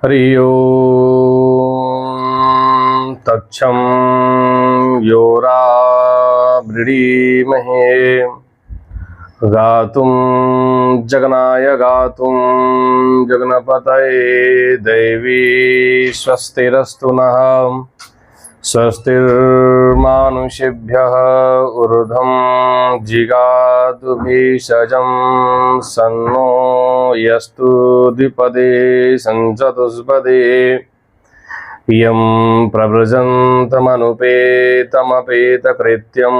हरि ओम तच्छं योरावृणीमहे गातुं जगनाय गातुं जगन्पतये दैवी स्वस्तिरस्तु नः स्वस्तिर्मानुषेभ्यः ऊर्ध्वं जिगातु भेषजं सन्नो यस्तु द्विपदे सञ्चतुष्पदे यं प्रव्रजन्तमनुपेतमपेतकृत्यं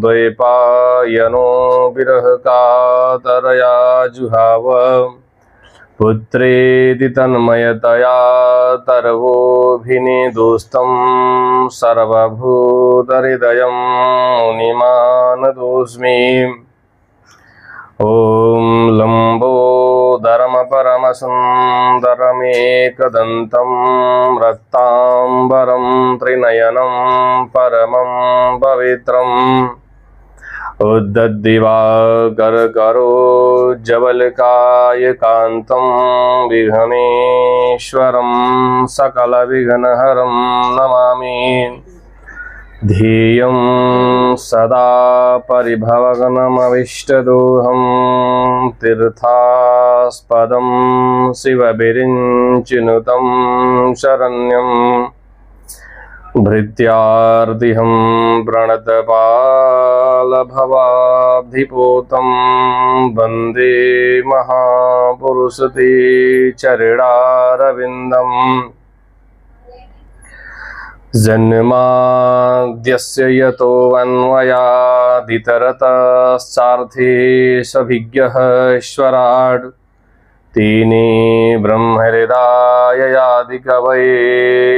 द्वैपायनो विरहकातरया जुहाव पुत्रेति तन्मयतया तर्वोऽभिनेदुस्तं सर्वभूतहृदयं मुनिमानतोऽस्मि। ॐ लम्बोदरमपरमसुन्दरमेकदन्तं रक्ताम्बरं त्रिनयनं परमं पवित्रम् उद्धद्दिवाकरकरोज्ज्वलकायकान्तं विघ्नेश्वरं सकलविघ्नहरं नमामि। ध्येयं सदा परिभवग्नमविष्टदोहं तीर्थास्पदं शिवविरिञ्चिनुतं शरण्यं भृत्यार्तिहं प्रणतपालभवाब्धिपोतं वन्दे महापुरुषते चरणारविन्दम्। जन्माद्यस्य यतोऽन्वयादितरतश्चार्थेष्वभिज्ञः ईश्वराट् तेने ब्रह्महृदाययादिकवये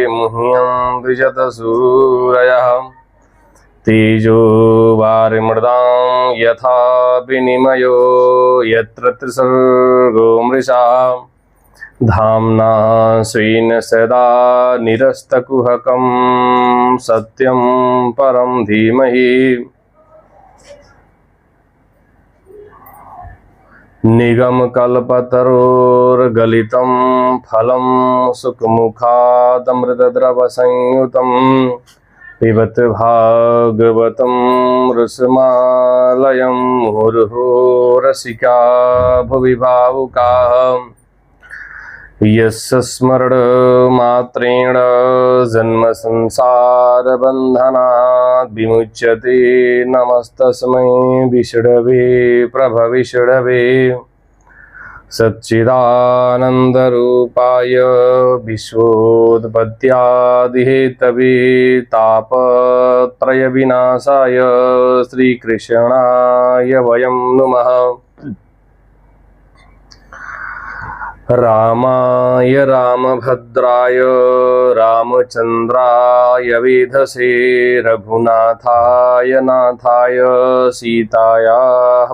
मुह्यं द्विजतसूरयः तेजो वारिमृदां यथा विनिमयो यत्र त्रिसर्गो मृषा धाम्ना स्वेन सदा निरस्तकुहकं सत्यं परं धीमहि। निगमकल्पतरोर्गलितं फलं सुखमुखादमृतद्रवसंयुतं पिबत भागवतं रसमालयं मुहुर्मुहुः रसिका भुवि भावुकाः यस्य स्मरणमात्रेण जन्मसंसारबन्धनात् विमुच्यते। नमस्तस्मै विष्णवे प्रभविष्णवे सच्चिदानन्दरूपाय विश्वोत्पत्त्यादिहेतवे तापत्रयविनाशाय श्रीकृष्णाय वयं नुमः। रामाय रामभद्राय रामचन्द्राय वेधसे रघुनाथाय नाथाय सीताया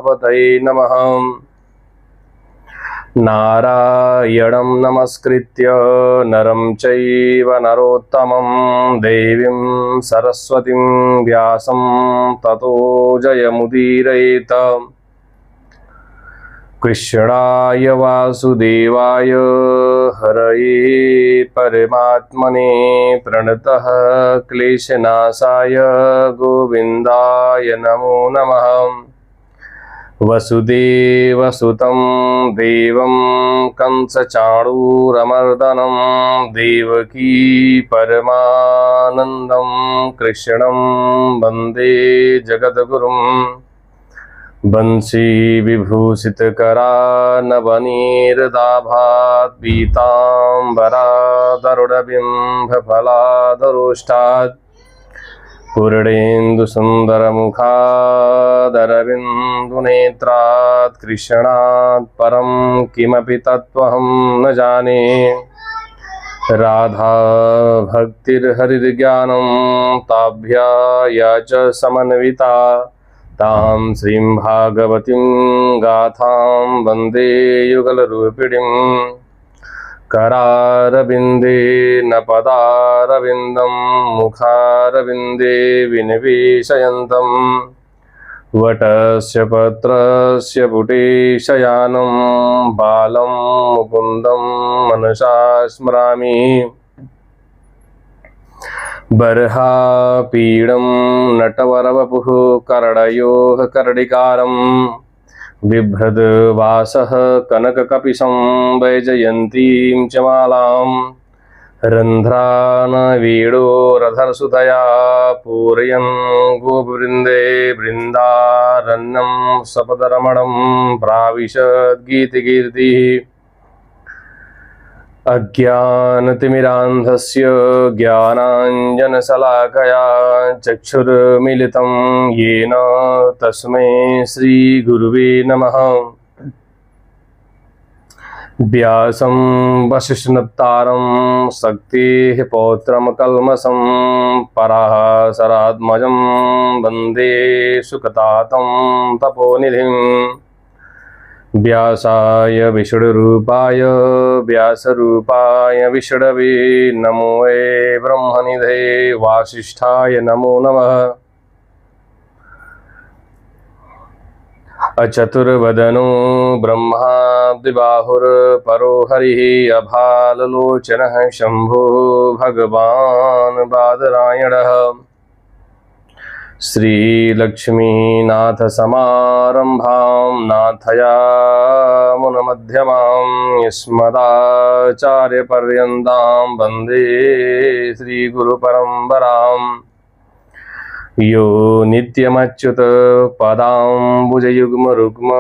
पतये नमः। नारायणं नमस्कृत्य नरं चैव नरोत्तमं देवीं सरस्वतीं व्यासं ततो जयमुदीरयेत्। कृष्णाय वासुदेवाय हरये परमात्मने प्रणतः क्लेशनाशाय गोविन्दाय नमो नमः। वसुदेवसुतं देवं कंसचाणूरमर्दनं देवकी परमानन्दं कृष्णं वन्दे जगद्गुरुम्। बंशी विभूषितकरानवनीरदाभात् पीताम्बरादरुणबिम्बफलादरोष्टात् पूर्णेन्दुसुन्दरमुखादरविन्दुनेत्रात् कृष्णात् परं किमपि तत्त्वहं न जाने। राधा भक्तिर्हरिर्ज्ञानं ताभ्या या च समन्विता तां श्रीं भागवतीं गाथां वन्दे युगलरूपिणीं। करारविन्दे न पदारविन्दं मुखारविन्दे विनिवेशयन्तं वटस्य पत्रस्य पुटेशयानं बालं मुकुन्दं मनसा स्मरामि। बर्हापीडं नटवरवपुः करडयोः करडिकारं बिभ्रद्वासः कनककपिशं वैजयन्तीं च मालां रन्ध्रानवीडोरधरसुतया पूरयन् गोवृन्दे बृन्दारण्यं सपदरमणं प्राविशद्गीतिकीर्तिः। अज्ञानतिमिरान्धस्य ज्ञानाञ्जनशलाकया चक्षुर्मिलितं येन तस्मै श्रीगुरुवे नमः। व्यासं वसिष्ठनप्तारं शक्तेः पौत्रं कल्मषं पराशरात्मजं वन्दे सुखतातं तपोनिधिं। व्यासाय विष्णुरूपाय व्यासरूपाय विष्णवे नमो वै ब्रह्मनिधे वासिष्ठाय नमो नमः। अचतुर्वदनो ब्रह्मा द्विबाहुर्परो हरिः अभाललोचनः शम्भो भगवान् बादरायणः। श्रीलक्ष्मीनाथसमारम्भां नाथयामुनमध्यमां यस्मदाचार्यपर्यन्तां वन्दे श्रीगुरुपरम्पराम्। यो नित्यमच्युत पदाम्बुजयुग्मरुग्म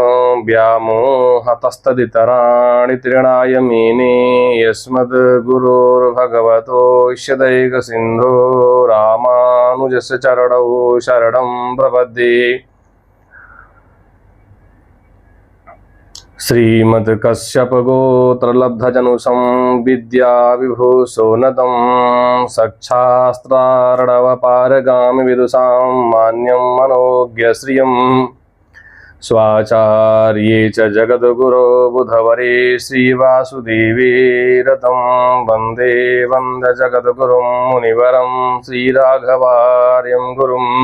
व्यामोहतस्तदितराणि तृणाय मेने यस्मद्गुरोर्भगवतोऽस्य दैकसिन्धो रामानुजस्य चरणौ शरणं प्रपद्ये। श्रीमत्कश्यपगोत्रलब्धजनुषं विद्याविभूषोन्नतं सच्छास्त्रार्णवपारगामि विदुषां मान्यं मनोज्ञश्रियं स्वाचार्ये च जगद्गुरो बुधवरे श्रीवासुदेवे रतं वन्दे वन्दजगद्गुरुं मुनिवरं श्रीराघवार्यं गुरुम्।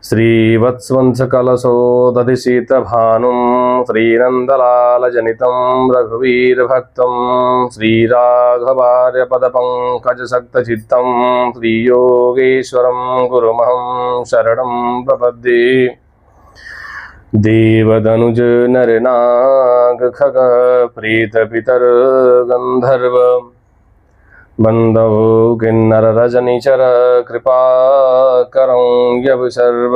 श्रीवत्सवंशकलशोदधिशीतभानुं श्रीनन्दलालजनितं रघुवीरभक्तं श्रीराघवार्यपदपङ्कजसक्तचित्तं श्रीयोगेश्वरं गुरुमहं शरणं प्रपद्ये। देवदनुज नरनागखगप्रीतपितर्गन्धर्व बन्धो किन्नररजनिचर कृपाकरं यवसर्व।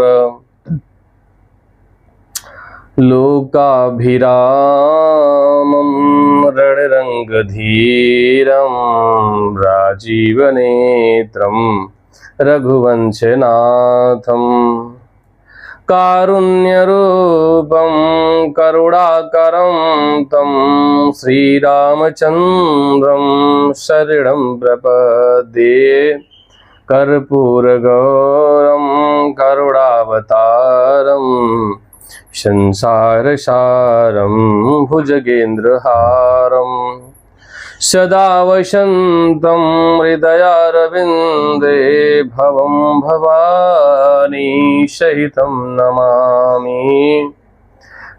लोकाभिरामं रणरङ्गधीरं राजीवनेत्रं रघुवंशनाथं कारुण्यरूपं करुणाकरं तं श्रीरामचन्द्रं शरणं प्रपद्ये। कर्पूरगौरं करुणावतारं संसारसारं भुजगेन्द्रहारं सदा वसन्तं हृदयारविन्दे भवं भवानी सहितं नमामि।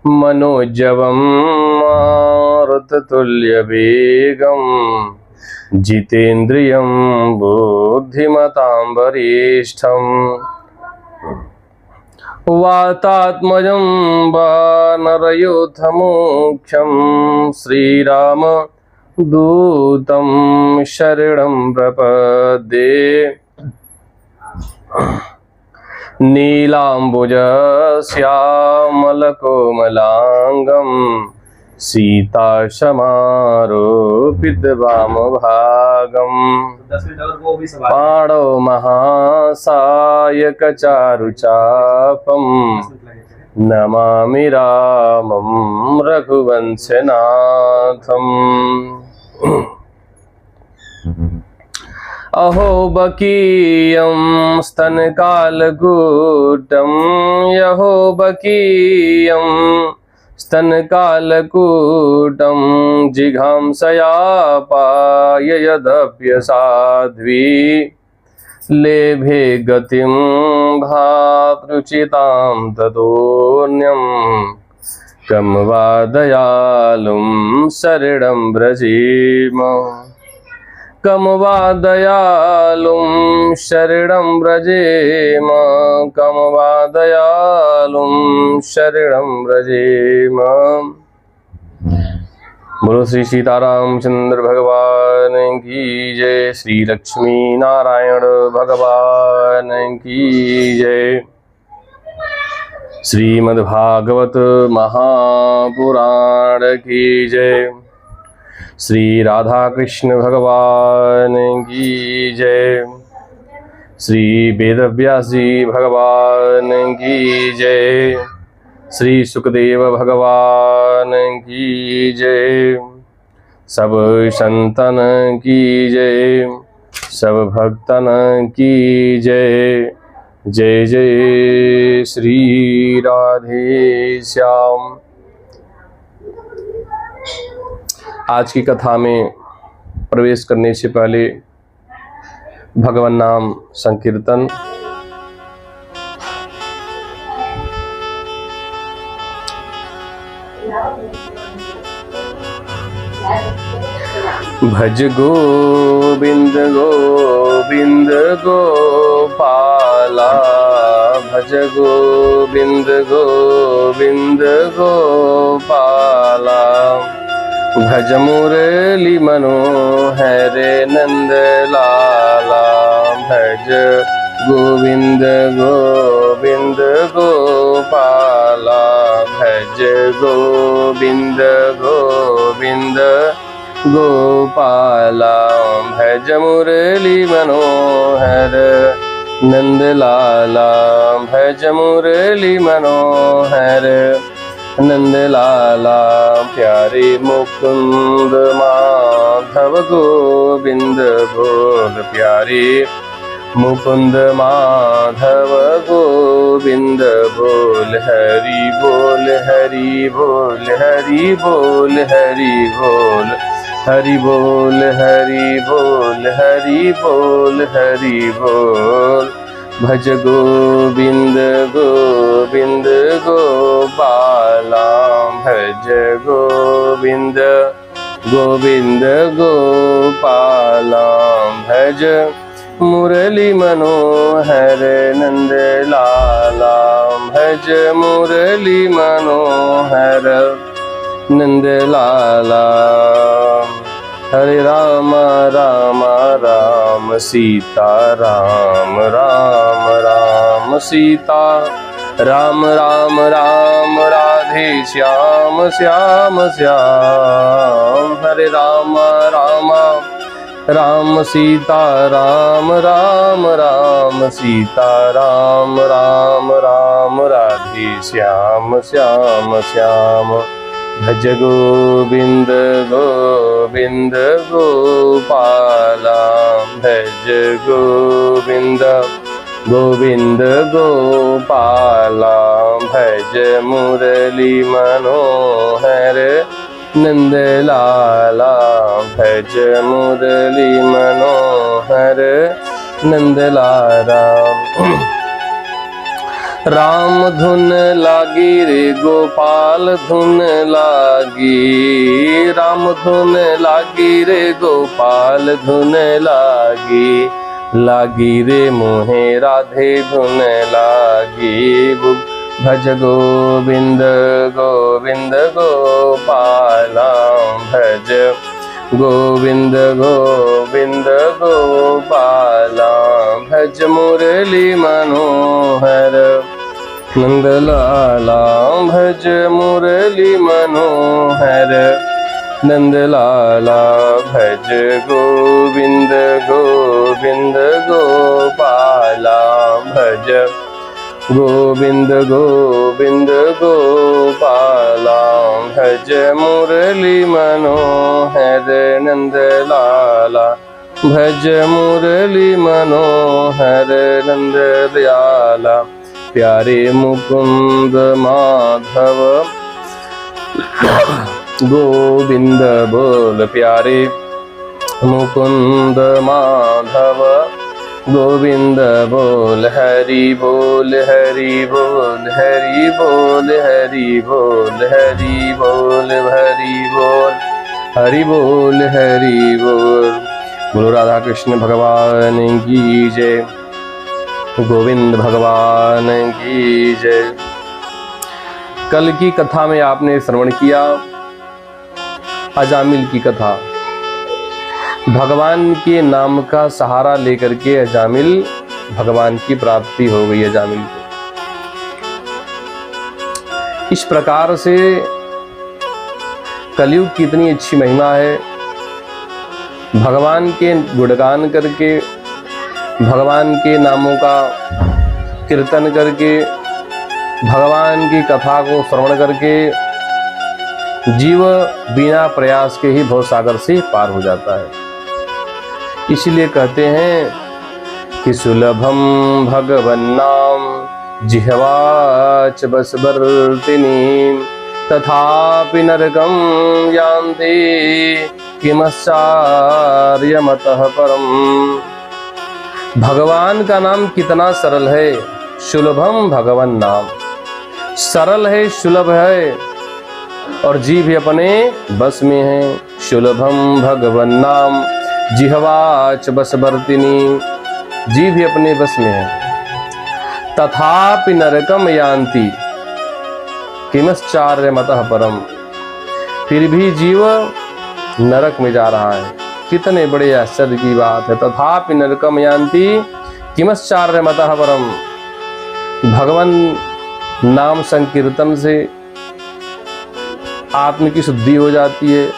मनोजवं मारुततुल्यवेगं जितेन्द्रियं बुद्धिमतां वरिष्ठं वातात्मजं वानरयूथमुख्यं श्रीराम दूतं शरणं प्रपद्ये। नीलाम्बुजश्यामलकोमलाङ्गं सीतासमारोपितवामभागं पाणौ महासायकचारुचापं नमामि रामं रघुवंशनाथम्। अहो बकीयं स्तनकालकूटं यहो बकीयं स्तनकालकूटं जिघांसया पाययदप्यसाध्वी लेभे गतिं भातृचितां ततोऽन्यं कं वा दयालुं शरणं व्रजेम कं वा दयालुं शरणं व्रजेम कं वा दयालुं शरणं व्रजेम। बोलो श्री सीतारामचंद्र भगवान की जय। श्री लक्ष्मी नारायण भगवान की जय। श्रीमद्भागवत महापुराण की जय। श्री राधा कृष्ण भगवान की जय। श्री वेदव्यास जी भगवान की जय। श्री सुखदेव भगवान की जय। सब संतन की जय, सब भक्तन की जय। जय जय श्री राधे श्याम। आज की कथा में प्रवेश करने से पहले भगवान नाम संकीर्तन। भज गोविंद गोविंद गोपाला, भज गोविंद गोविंद गोपाला। भज मुरली मनोहर नंद लाला, भज गोविंद गोविंद गोपाला। भज गोविंद गोविंद गोपाला। भज मुरली मनोहर नंद लाला, भज मुरली मनोहर नंद लाला। प्यारे मुकुंद माधव गोविंद बोल, प्यारे मुकुंद माधव गोविंद बोल। हरि बोल हरि बोल हरि बोल हरि बोल, हरि बोल हरि बोल हरि बोल हरि बोल। भज गोविंद गोविंद गोपाला, भज गोविंद गोविंद गोपाला। भज मुरली मनोहर नंद लाला, भज मुरली मनोहर नंद लाला। हरे राम राम राम सीता राम, राम राम सीता राम, राम राम राधे श्याम, श्याम श्याम। हरे राम राम राम सीता राम, राम राम सीता राम, राम राम राधे श्याम, श्याम श्याम। भज गोविंद गोविंद गोपाला, भज गोविंद गोविंद गोपाला। भज मुरली मनोहर नंद लाला, भज मुरली मनोहर नंद लाला। राम धुन लागी रे गोपाल धुन लागी, राम धुन लागी रे गोपाल धुन लागी। लागी रे मोहे राधे धुन लागी। भज गोविंद गोविंद गोपाला, भज गोविंद गोविंद गोपाला। भज मुरली मनोहर नंद लाला, भज मुरली मनोहर नंद लाला। भज गोविंद गोविंद गोपाला, भज गोविंद गोविंद गोपाला। भज मुरली मनोहर नंद लाला, भज मुरली मनोहर नंद दयाला। प्यारे मुकुंद माधव गोविंद बोल, प्यारे मुकुंद माधव गोविंद बोल हरि बोल हरि बोल हरि बोल हरि बोल हरि बोल हरि बोल हरि बोल हरि बोल। बोलो राधा कृष्ण भगवान की जय, गोविंद भगवान की जय। कल की कथा में आपने श्रवण किया अजामिल की कथा। भगवान के नाम का सहारा लेकर के अजामिल भगवान की प्राप्ति हो गई अजामिल को। इस प्रकार से कलयुग की इतनी अच्छी महिमा है। भगवान के गुणगान करके, भगवान के नामों का कीर्तन करके, भगवान की कथा को श्रवण करके जीव बिना प्रयास के ही भव सागर से पार हो जाता है। इसलिए कहते हैं कि सुलभम भगवन्नाम जिह्वाच बसवर्तिनी तथापि नरकम यान्ति किमश्चार्यमतः परम। भगवान का नाम कितना सरल है। सुलभम भगवन नाम, सरल है, सुलभ है और जीव भी अपने बस में है। सुलभम भगवन नाम जिह्वाच बसवर्तिनी, जीव भी अपने बस में है। तथापि नरकम यान्ति किमश्चार्यमतः परम, फिर भी जीव नरक में जा रहा है। कितने बड़े आश्चर्य की बात है। तथापि नरकम यान्ति किमश्चार्यमतः परम। भगवान नाम संकीर्तन से आत्म की शुद्धि हो जाती है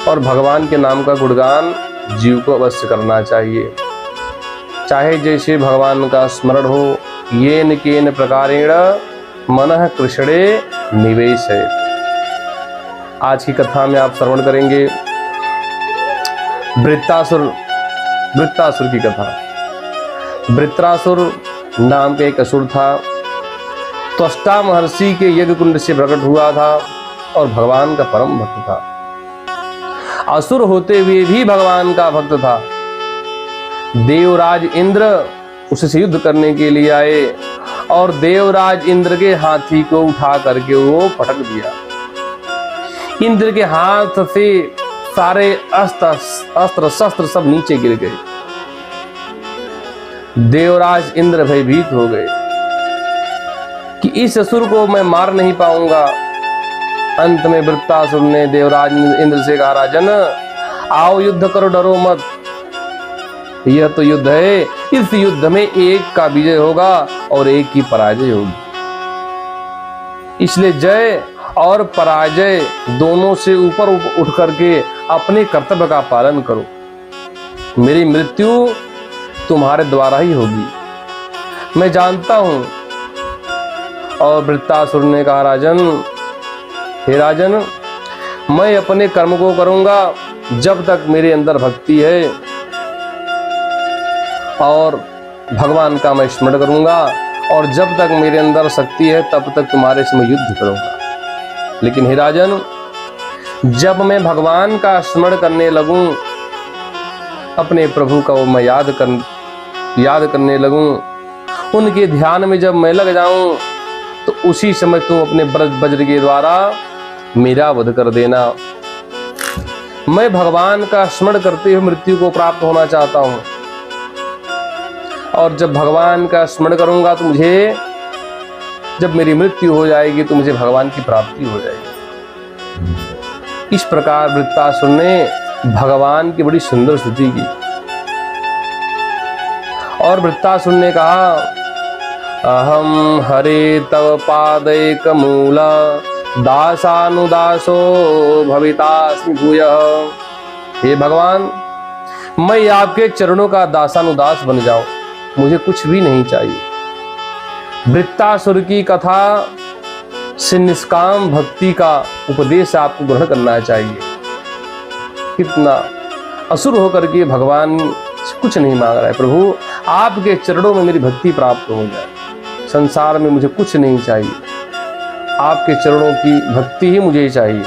और भगवान के नाम का गुणगान जीव को अवश्य करना चाहिए। चाहे जैसे भगवान का स्मरण हो, येन केन प्रकारेण मनः कृष्णे निवेश है। आज की कथा में आप श्रवण करेंगे वृत्रासुर की कथा। वृत्रासुर नाम का एक असुर था। त्वष्टा महर्षि के यज्ञ कुंड से प्रकट हुआ था और भगवान का परम भक्त था। असुर होते हुए भी भगवान का भक्त था। देवराज इंद्र उससे युद्ध करने के लिए आए और देवराज इंद्र के हाथी को उठा करके वो पटक दिया। इंद्र के हाथ से सारे अस्त्र शस्त्र सब नीचे गिर गए। देवराज इंद्र भयभीत हो गए कि इस असुर को मैं मार नहीं पाऊंगा। अंत में वृत्रासुर ने देवराज इंद्र से कहा, राजन आओ युद्ध करो, डरो मत। यह तो युद्ध है, इस युद्ध में एक का विजय होगा और एक की पराजय होगी। इसलिए जय और पराजय दोनों से ऊपर उठ करके अपने कर्तव्य का पालन करो। मेरी मृत्यु तुम्हारे द्वारा ही होगी, मैं जानता हूं। और वृत्रासुर ने कहा, राजन, हे राजन, मैं अपने कर्म को करूंगा जब तक मेरे अंदर भक्ति है और भगवान का मैं स्मरण करूंगा, और जब तक मेरे अंदर शक्ति है तब तक तुम्हारे से मैं युद्ध करूंगा। लेकिन हे राजन, जब मैं भगवान का स्मरण करने लगूं, अपने प्रभु का मैं याद करने लगूं, उनके ध्यान में जब मैं लग जाऊं, तो उसी समय तुम अपने वज्र के द्वारा मेरा वध कर देना। मैं भगवान का स्मरण करते हुए मृत्यु को प्राप्त होना चाहता हूं, और जब भगवान का स्मरण करूंगा तो मुझे, जब मेरी मृत्यु हो जाएगी तो मुझे भगवान की प्राप्ति हो जाएगी। इस प्रकार वृत्रासुर ने भगवान की बड़ी सुंदर स्तुति की। और वृत्रासुर ने कहा, अहम हरे तव पादैक मूल दासानुदासो भवितास्मि भूयः। हे भगवान, मैं आपके चरणों का दासानुदास बन जाऊं, मुझे कुछ भी नहीं चाहिए। वृत्रासुर की कथा से निष्काम भक्ति का उपदेश आपको ग्रहण करना चाहिए। कितना असुर होकर के भगवान कुछ नहीं मांग रहा है, प्रभु आपके चरणों में मेरी भक्ति प्राप्त हो जाए, संसार में मुझे कुछ नहीं चाहिए, आपके चरणों की भक्ति ही मुझे चाहिए,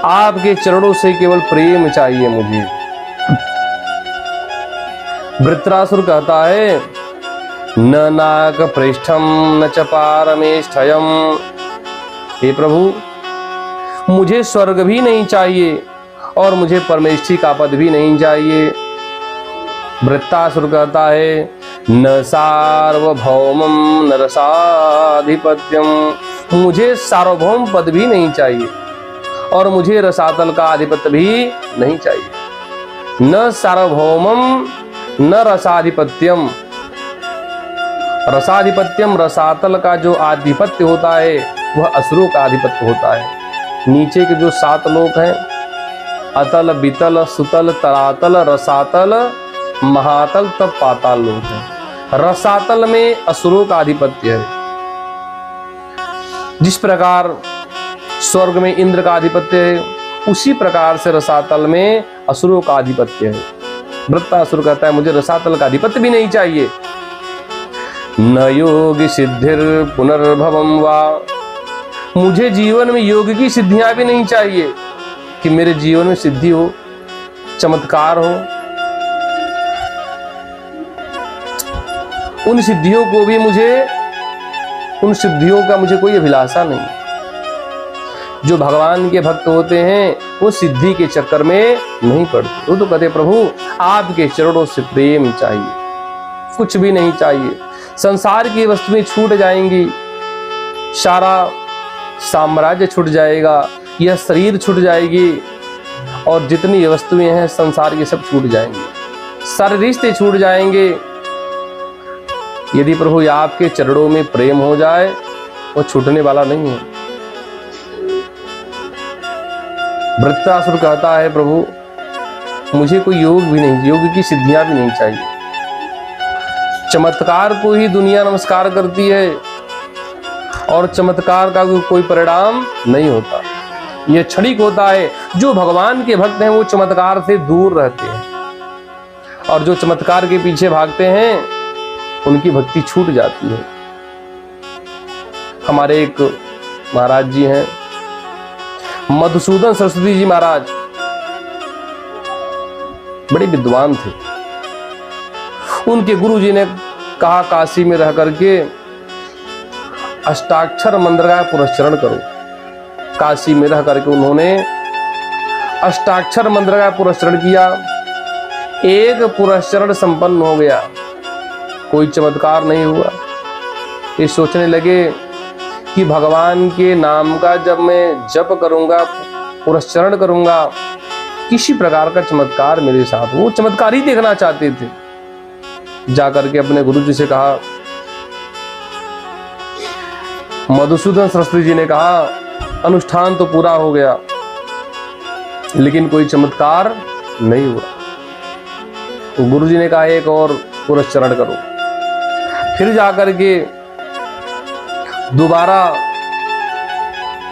आपके चरणों से केवल प्रेम चाहिए मुझे। वृत्रासुर कहता है न नाग पृष्ठम न च पारमेष्ठयम। हे प्रभु, मुझे स्वर्ग भी नहीं चाहिए और मुझे परमेष्ठी का पद भी नहीं चाहिए। वृत्रासुर कहता है न सार्वभौमम न रसाधिपत्यम। मुझे सार्वभौम पद भी नहीं चाहिए और मुझे रसातल का आधिपत्य भी नहीं चाहिए। न सार्वभौमम न रसाधिपत्यम। रसाधिपत्यम, रसातल का जो आधिपत्य होता है वह असुरों का आधिपत्य होता है। नीचे के जो 7 लोक हैं, अतल बितल सुतल तरातल रसातल महातल तब पाताल लोक है। रसातल में असुरों का आधिपत्य है। जिस प्रकार स्वर्ग में इंद्र का आधिपत्य है, उसी प्रकार से रसातल में असुरों का आधिपत्य है। वृत्रासुर कहता है मुझे रसातल का आधिपत्य भी नहीं चाहिए। न योग सिद्धिर पुनर्भवम वा। मुझे जीवन में योग की सिद्धियां भी नहीं चाहिए कि मेरे जीवन में सिद्धि हो, चमत्कार हो। उन सिद्धियों को भी उन सिद्धियों का मुझे कोई अभिलाषा नहीं। जो भगवान के भक्त होते हैं वो सिद्धि के चक्कर में नहीं पड़ते। वो तो कहते प्रभु आपके चरणों से प्रेम चाहिए, कुछ भी नहीं चाहिए। संसार की वस्तुएं छूट जाएंगी, सारा साम्राज्य छूट जाएगा, यह शरीर छूट जाएगी और जितनी वस्तुएं हैं संसार की सब छूट जाएंगी, सारे रिश्ते छूट जाएंगे। यदि प्रभु आपके चरणों में प्रेम हो जाए वो छूटने वाला नहीं है। वृत्रासुर कहता है प्रभु मुझे कोई योग भी नहीं, योग की सिद्धियां भी नहीं चाहिए। चमत्कार को ही दुनिया नमस्कार करती है और चमत्कार का कोई परिणाम नहीं होता, यह क्षणिक होता है। जो भगवान के भक्त हैं वो चमत्कार से दूर रहते हैं और जो चमत्कार के पीछे भागते हैं उनकी भक्ति छूट जाती है। हमारे एक महाराज जी हैं, मधुसूदन सरस्वती जी महाराज, बड़े विद्वान थे। उनके गुरु जी ने कहा काशी में रह करके अष्टाक्षर मंत्र का पुरस्चरण करो। काशी में रह करके उन्होंने अष्टाक्षर मंत्र का पुरस्चरण किया। एक पुरस्चरण संपन्न हो गया, कोई चमत्कार नहीं हुआ। ये सोचने लगे कि भगवान के नाम का जब मैं जप करूंगा, पुरस्चरण करूंगा, किसी प्रकार का चमत्कार मेरे साथ। वो चमत्कार ही देखना चाहते थे। जाकर के अपने गुरु जी से कहा, मधुसूदन सरस्वती जी ने कहा अनुष्ठान तो पूरा हो गया लेकिन कोई चमत्कार नहीं हुआ। तो गुरु जी ने कहा एक और पुरस्चरण करो। फिर जाकर के दोबारा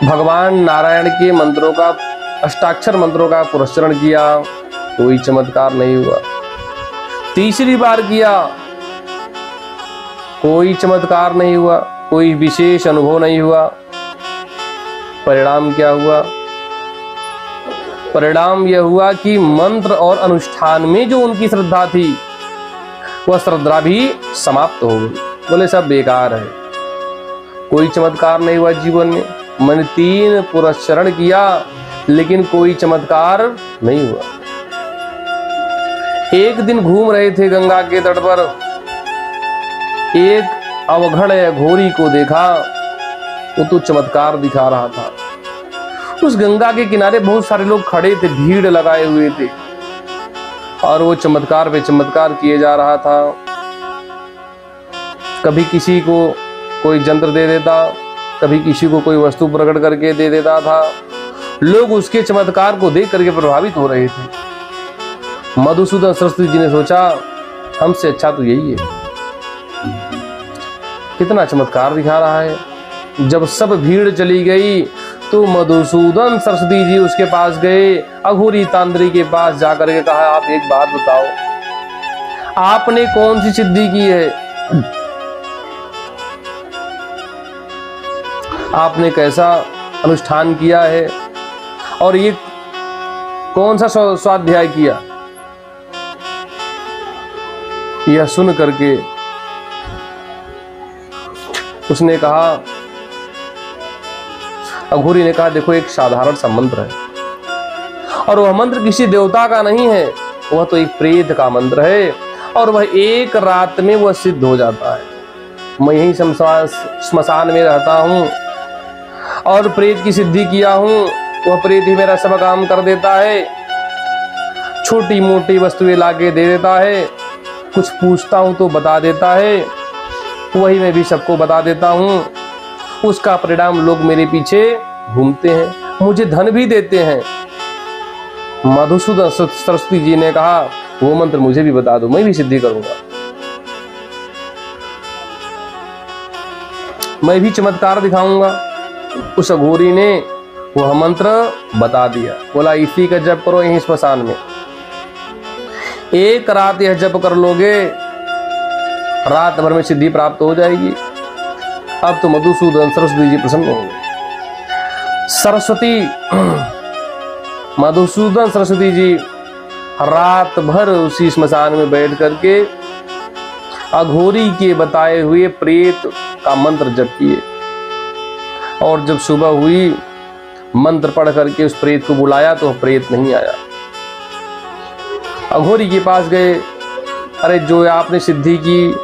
भगवान नारायण के मंत्रों का, अष्टाक्षर मंत्रों का पुरस्चरण किया, कोई चमत्कार नहीं हुआ। तीसरी बार किया, कोई चमत्कार नहीं हुआ, कोई विशेष अनुभव नहीं हुआ। परिणाम क्या हुआ? परिणाम यह हुआ कि मंत्र और अनुष्ठान में जो उनकी श्रद्धा थी वह श्रद्धा भी समाप्त हो गई। बोले सब बेकार है, कोई चमत्कार नहीं हुआ जीवन में। मैंने 3 पुरस्चरण किया लेकिन कोई चमत्कार नहीं हुआ। एक दिन घूम रहे थे गंगा के तट पर, एक अवघड़ घोरी को देखा, वो तो चमत्कार दिखा रहा था। उस गंगा के किनारे बहुत सारे लोग खड़े थे, भीड़ लगाए हुए थे और वो चमत्कार पे चमत्कार किए जा रहा था। कभी किसी को कोई यंत्र दे देता, कभी किसी को कोई वस्तु प्रकट करके दे देता था। लोग उसके चमत्कार को देख करके प्रभावित हो रहे थे। मधुसूदन सरस्वती जी ने सोचा हमसे अच्छा तो यही है, कितना चमत्कार दिखा रहा है। जब सब भीड़ चली गई तो मधुसूदन सरस्वती जी उसके पास गए, अघोरी तांत्री के पास जाकर के कहा आप एक बात बताओ, आपने कौन सी सिद्धि की है, आपने कैसा अनुष्ठान किया है और ये कौन सा स्वाध्याय किया। यह सुन करके उसने कहा, अघोरी ने कहा, देखो एक साधारण सा मंत्र है और वह मंत्र किसी देवता का नहीं है, वह तो एक प्रेत का मंत्र है और वह एक रात में वह सिद्ध हो जाता है। मैं यही श्मशान में रहता हूँ और प्रेत की सिद्धि किया हूँ, वह प्रेत ही मेरा सब काम कर देता है, छोटी मोटी वस्तुएं लाके दे देता है, कुछ पूछता हूँ तो बता देता है, वही मैं भी सबको बता देता हूँ, उसका परिणाम लोग मेरे पीछे घूमते हैं, मुझे धन भी देते हैं। मधुसूदन सरस्वती जी ने कहा, वो मंत्र मुझे भी बता दो, मैं भी सिद्धि करूंगा, मैं भी चमत्कार दिखाऊंगा। उस अघोरी ने वह मंत्र बता दिया, बोला इसी का जप करो यहीं श्मशान में, एक रात यह जप कर लोगे, रात भर में सिद्धि प्राप्त हो जाएगी। अब तो मधुसूदन सरस्वती जी प्रसन्न होंगे। मधुसूदन सरस्वती जी रात भर उसी श्मशान में बैठ करके अघोरी के बताए हुए प्रेत का मंत्र जप किए और जब सुबह हुई मंत्र पढ़ करके उस प्रेत को बुलाया तो प्रेत नहीं आया। अघोरी के पास गए, अरे जो आपने सिद्धि की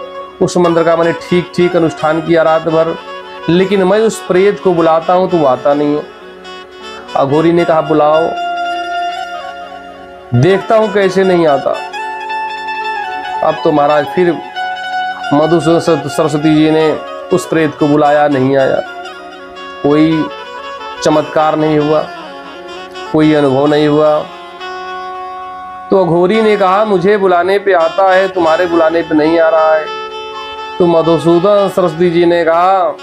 उस मंत्र का मैंने ठीक ठीक अनुष्ठान किया रात भर, लेकिन मैं उस प्रेत को बुलाता हूं तो वो आता नहीं है। अघोरी ने कहा बुलाओ, देखता हूं कैसे नहीं आता। अब तो महाराज फिर मधुसूदन सरस्वती जी ने उस प्रेत को बुलाया, नहीं आया, कोई चमत्कार नहीं हुआ, कोई अनुभव नहीं हुआ। तो अघोरी ने कहा मुझे बुलाने पे आता है, तुम्हारे बुलाने पे नहीं आ रहा है। तो मधुसूदन सरस्वती जी ने कहा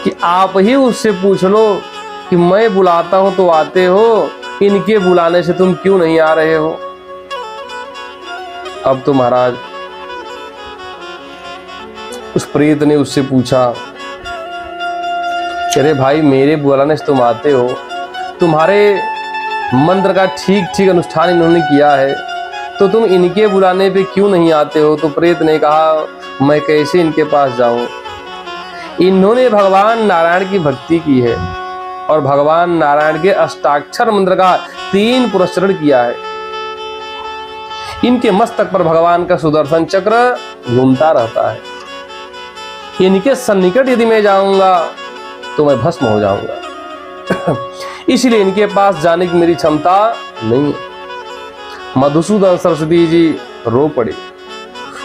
कि आप ही उससे पूछ लो कि मैं बुलाता हूं तो आते हो, इनके बुलाने से तुम क्यों नहीं आ रहे हो। अब तो महाराज उस प्रेत ने उससे पूछा, अरे भाई मेरे बुलाने से तुम आते हो, तुम्हारे मंत्र का ठीक ठीक अनुष्ठान इन्होंने किया है, तो तुम इनके बुलाने पे क्यों नहीं आते हो। तो प्रेत ने कहा मैं कैसे इनके पास जाऊं, इन्होंने भगवान नारायण की भक्ति की है और भगवान नारायण के अष्टाक्षर मंत्र का 3 पुरस्चरण किया है। इनके मस्तक पर भगवान का सुदर्शन चक्र घूमता रहता है, इनके सन्निकट यदि मैं जाऊंगा तो मैं भस्म हो जाऊंगा, इसलिए इनके पास जाने की मेरी क्षमता नहीं है। मधुसूदन सरस्वती जी रो पड़े,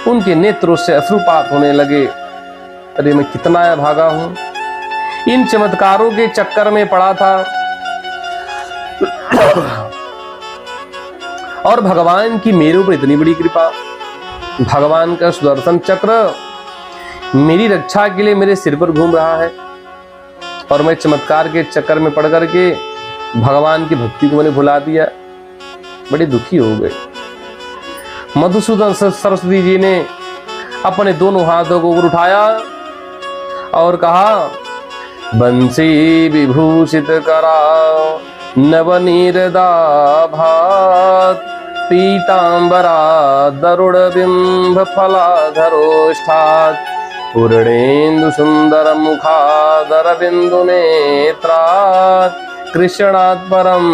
उनके नेत्रों से अश्रुपात होने लगे। अरे मैं कितना भागा हूं, इन चमत्कारों के चक्कर में पड़ा था और भगवान की मेरे ऊपर इतनी बड़ी कृपा, भगवान का सुदर्शन चक्र मेरी रक्षा के लिए मेरे सिर पर घूम रहा है और मैं चमत्कार के चक्कर में पड़ करके भगवान की भक्ति को मैंने भुला दिया। बड़े दुखी हो गए। मधुसूदन सरस्वती जी ने अपने दोनों हाथों को ऊपर उठाया और कहा, बंसी विभूषित करा नवनीरदा भात, पीतांबरा दरुड़ बिंब फलाधरोष्ठात्, पूर्णेन्दु सुंदर मुखादर बिंदु नेत्रात्, कृष्णात् परम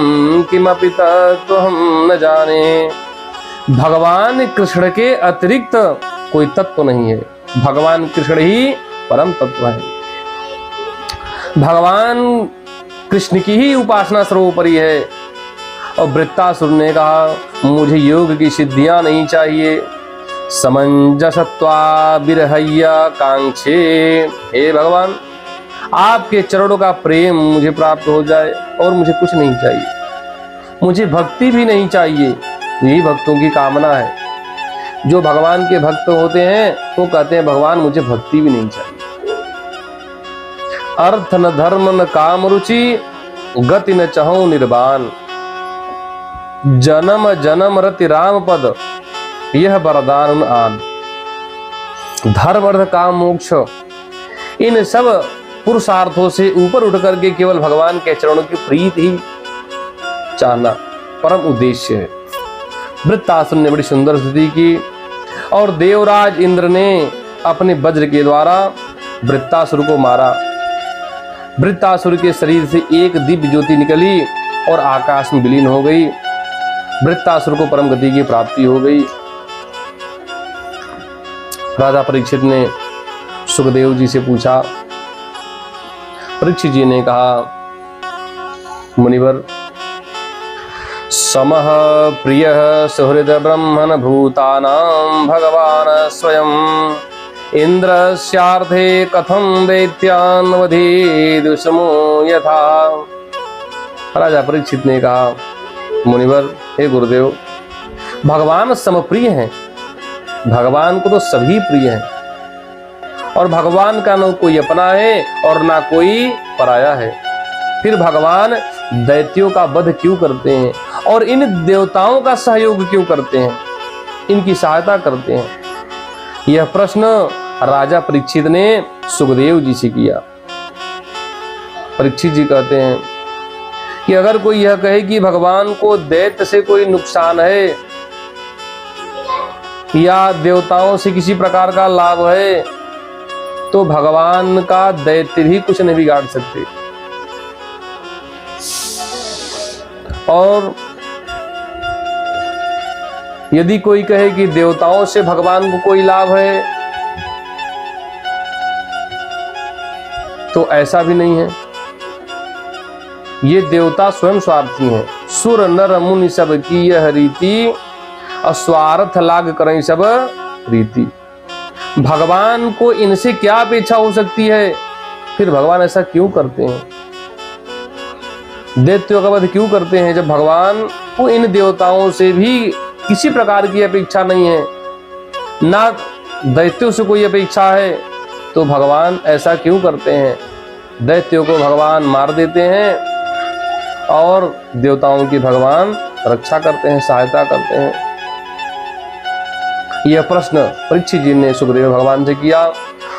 किमपि तत्त्वहं न जाने। भगवान कृष्ण के अतिरिक्त कोई तत्व नहीं है, भगवान कृष्ण ही परम तत्व है। भगवान कृष्ण की ही उपासना सर्वोपरि है। और वृत्तासुर ने कहा मुझे योग की सिद्धियां नहीं चाहिए, समंजसत्वा विरहय्या कांक्षे। हे भगवान आपके चरणों का प्रेम मुझे प्राप्त हो जाए और मुझे कुछ नहीं चाहिए, मुझे भक्ति भी नहीं चाहिए, यही भक्तों की कामना है। जो भगवान के भक्त होते हैं वो कहते हैं भगवान मुझे भक्ति भी नहीं चाहिए। अर्थ न धर्म न काम रुचि, गति न चहु निर्वाण, जन्म जन्म रति राम पद, यह वरदान आन। धर्म अर्थ काम मोक्ष, इन सब पुरुषार्थों से ऊपर उठ करके केवल भगवान के चरणों की प्रीति ही चाहना परम उद्देश्य है। वृत्तासुर ने बड़ी सुंदर स्तुति की और देवराज इंद्र ने अपने वज्र के द्वारा वृत्तासुर को मारा। वृत्तासुर के शरीर से एक दिव्य ज्योति निकली और आकाश में विलीन हो गई। वृत्तासुर को परम गति की प्राप्ति हो गई। राजा परीक्षित ने सुखदेव जी से पूछा। परीक्षित जी ने कहा, मुनिवर, समः प्रियः सुहृद ब्रह्मण भूतानां भगवान स्वयं इंद्रस्यार्थे कथं दैत्यान् वधेदुषमो यथा। राजा परीक्षित ने कहा, मुनिवर, हे गुरुदेव, भगवान समप्रिय हैं। भगवान को तो सभी प्रिय हैं और भगवान का न कोई अपना है और ना कोई पराया है। फिर भगवान दैत्यों का वध क्यों करते हैं और इन देवताओं का सहयोग क्यों करते हैं, इनकी सहायता करते हैं? यह प्रश्न राजा परीक्षित ने सुखदेव जी से किया। परीक्षित जी कहते हैं कि अगर कोई यह कहे कि भगवान को दैत्य से कोई नुकसान है या देवताओं से किसी प्रकार का लाभ है, तो भगवान का दैत्य भी कुछ नहीं बिगाड़ सकते। और यदि कोई कहे कि देवताओं से भगवान को कोई लाभ है, तो ऐसा भी नहीं है। ये देवता स्वयं स्वार्थी हैं। सुर नर मुनि सब की यह रीति, अस्वार्थ लाग करें सब रीति। भगवान को इनसे क्या अपेक्षा हो सकती है? फिर भगवान ऐसा क्यों करते हैं? दैत्यों का वध क्यों करते हैं जब भगवान को इन देवताओं से भी किसी प्रकार की अपेक्षा नहीं है, ना दैत्यों से कोई अपेक्षा है, तो भगवान ऐसा क्यों करते हैं? दैत्यों को भगवान मार देते हैं और देवताओं की भगवान रक्षा करते हैं, सहायता करते हैं। यह प्रश्न परीक्षित जी ने सुखदेव भगवान से किया।